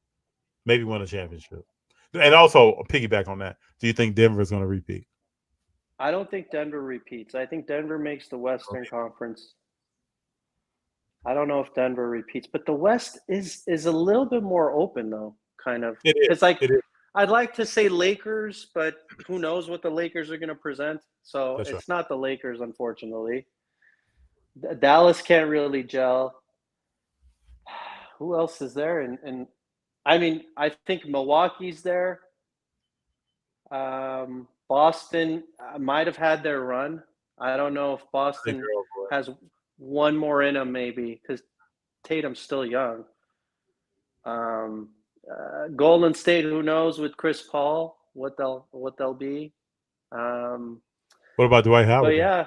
Maybe win a championship. And also, piggyback on that, do you think Denver is going to repeat? I don't think Denver repeats. I think Denver makes the Western Conference. I don't know if Denver repeats, but the West is a little bit more open, though, kind of. It is. It's like It is. I'd like to say Lakers, but who knows what the Lakers are going to present. So it's not the Lakers, unfortunately. Dallas can't really gel. Who else is there? And I mean, I think Milwaukee's there. Boston might have had their run. I don't know if Boston has one more in them, maybe, because Tatum's still young. Golden State, who knows with Chris Paul what they'll be. What about Dwight Howard? But yeah,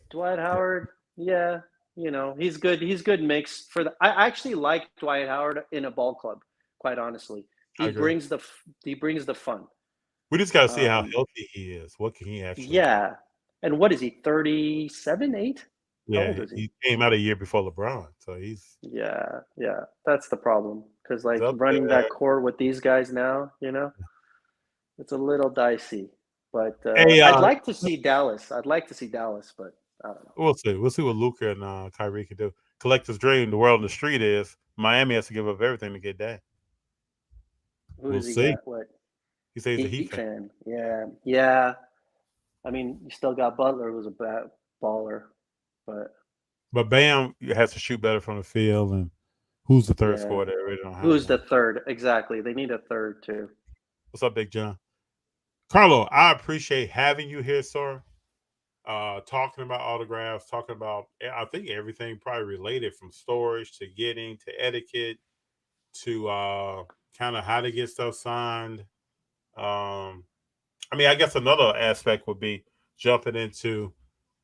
Dwight Howard. Yeah, he's good. He's good mix for the. I actually like Dwight Howard in a ball club. Quite honestly, he brings the fun. We just got to see how healthy he is. What can he actually? Yeah, and what is he? 37, 8? Yeah, he came out a year before LeBron, so he's. Yeah. That's the problem because running that core with these guys now, it's a little dicey. But I'd like to see Dallas. But I don't know. We'll see. We'll see what Luka and Kyrie can do. Collector's dream, the world in the street is Miami has to give up everything to get that. We'll see. What? He says he's a Heat fan. Yeah. I mean, you still got Butler, who's a bad baller, but Bam has to shoot better from the field, and who's the third scorer? They really don't have. Who's the third? Exactly. They need a third too. What's up, Big John? Carlo, I appreciate having you here, sir. Talking about autographs, talking about I think everything probably related from storage to getting to etiquette to kind of how to get stuff signed. I mean, I guess another aspect would be jumping into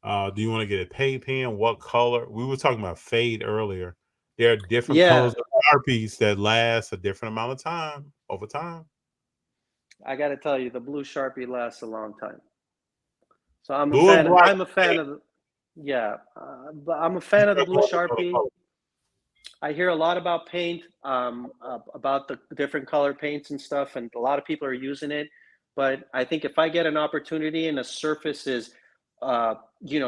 do you want to get a paint pen? What color? We were talking about fade earlier. There are different colors of Sharpies that last a different amount of time over time. I got to tell you, the blue Sharpie lasts a long time. So I'm a fan of but I'm a fan of the blue Sharpie. I hear a lot about paint, about the different color paints and stuff, and a lot of people are using it. But I think if I get an opportunity and a surface is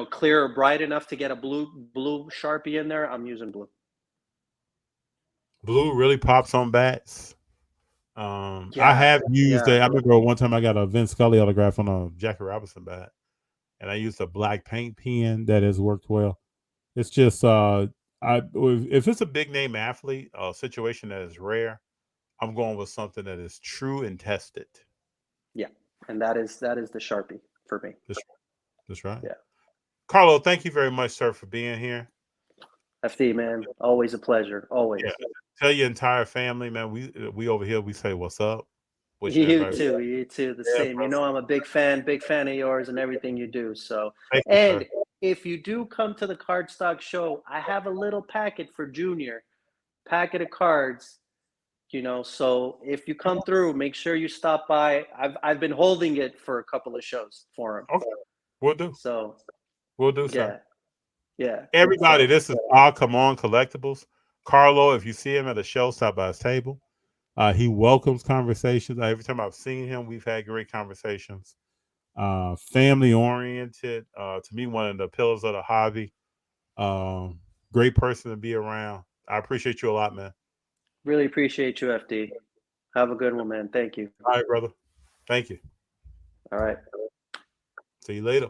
clear or bright enough to get a blue Sharpie in there, I'm using blue. Blue really pops on bats. I Yeah, have used yeah. I remember one time I got a Vince Scully autograph on a Jackie Robinson bat, and I used a black paint pen that has worked well. It's just if it's a big name athlete, a situation that is rare, I'm going with something that is true and tested. Yeah, and that is the Sharpie for me. That's right. Yeah. Carlo, thank you very much, sir, for being here. FD, man, always a pleasure. Always. Yeah. Tell your entire family, man. We over here, we say what's up. You too. The same. Bro. You know, I'm a big fan of yours and everything you do. So, Thank you, and sir. if you do come to the Cardstock show, I have a little packet for Junior, packet of cards. So if you come through, make sure you stop by. I've been holding it for a couple of shows for him. Okay, we'll do. So we'll do, sir. Yeah. Everybody, this is Cmon Collectibles. Carlo, if you see him at a show, stop by his table. He welcomes conversations. Every time I've seen him, we've had great conversations. Family oriented. To me, one of the pillars of the hobby. Great person to be around. I appreciate you a lot, man. Really appreciate you, FD. Have a good one, man. Thank you. All right, brother. Thank you. All right. See you later.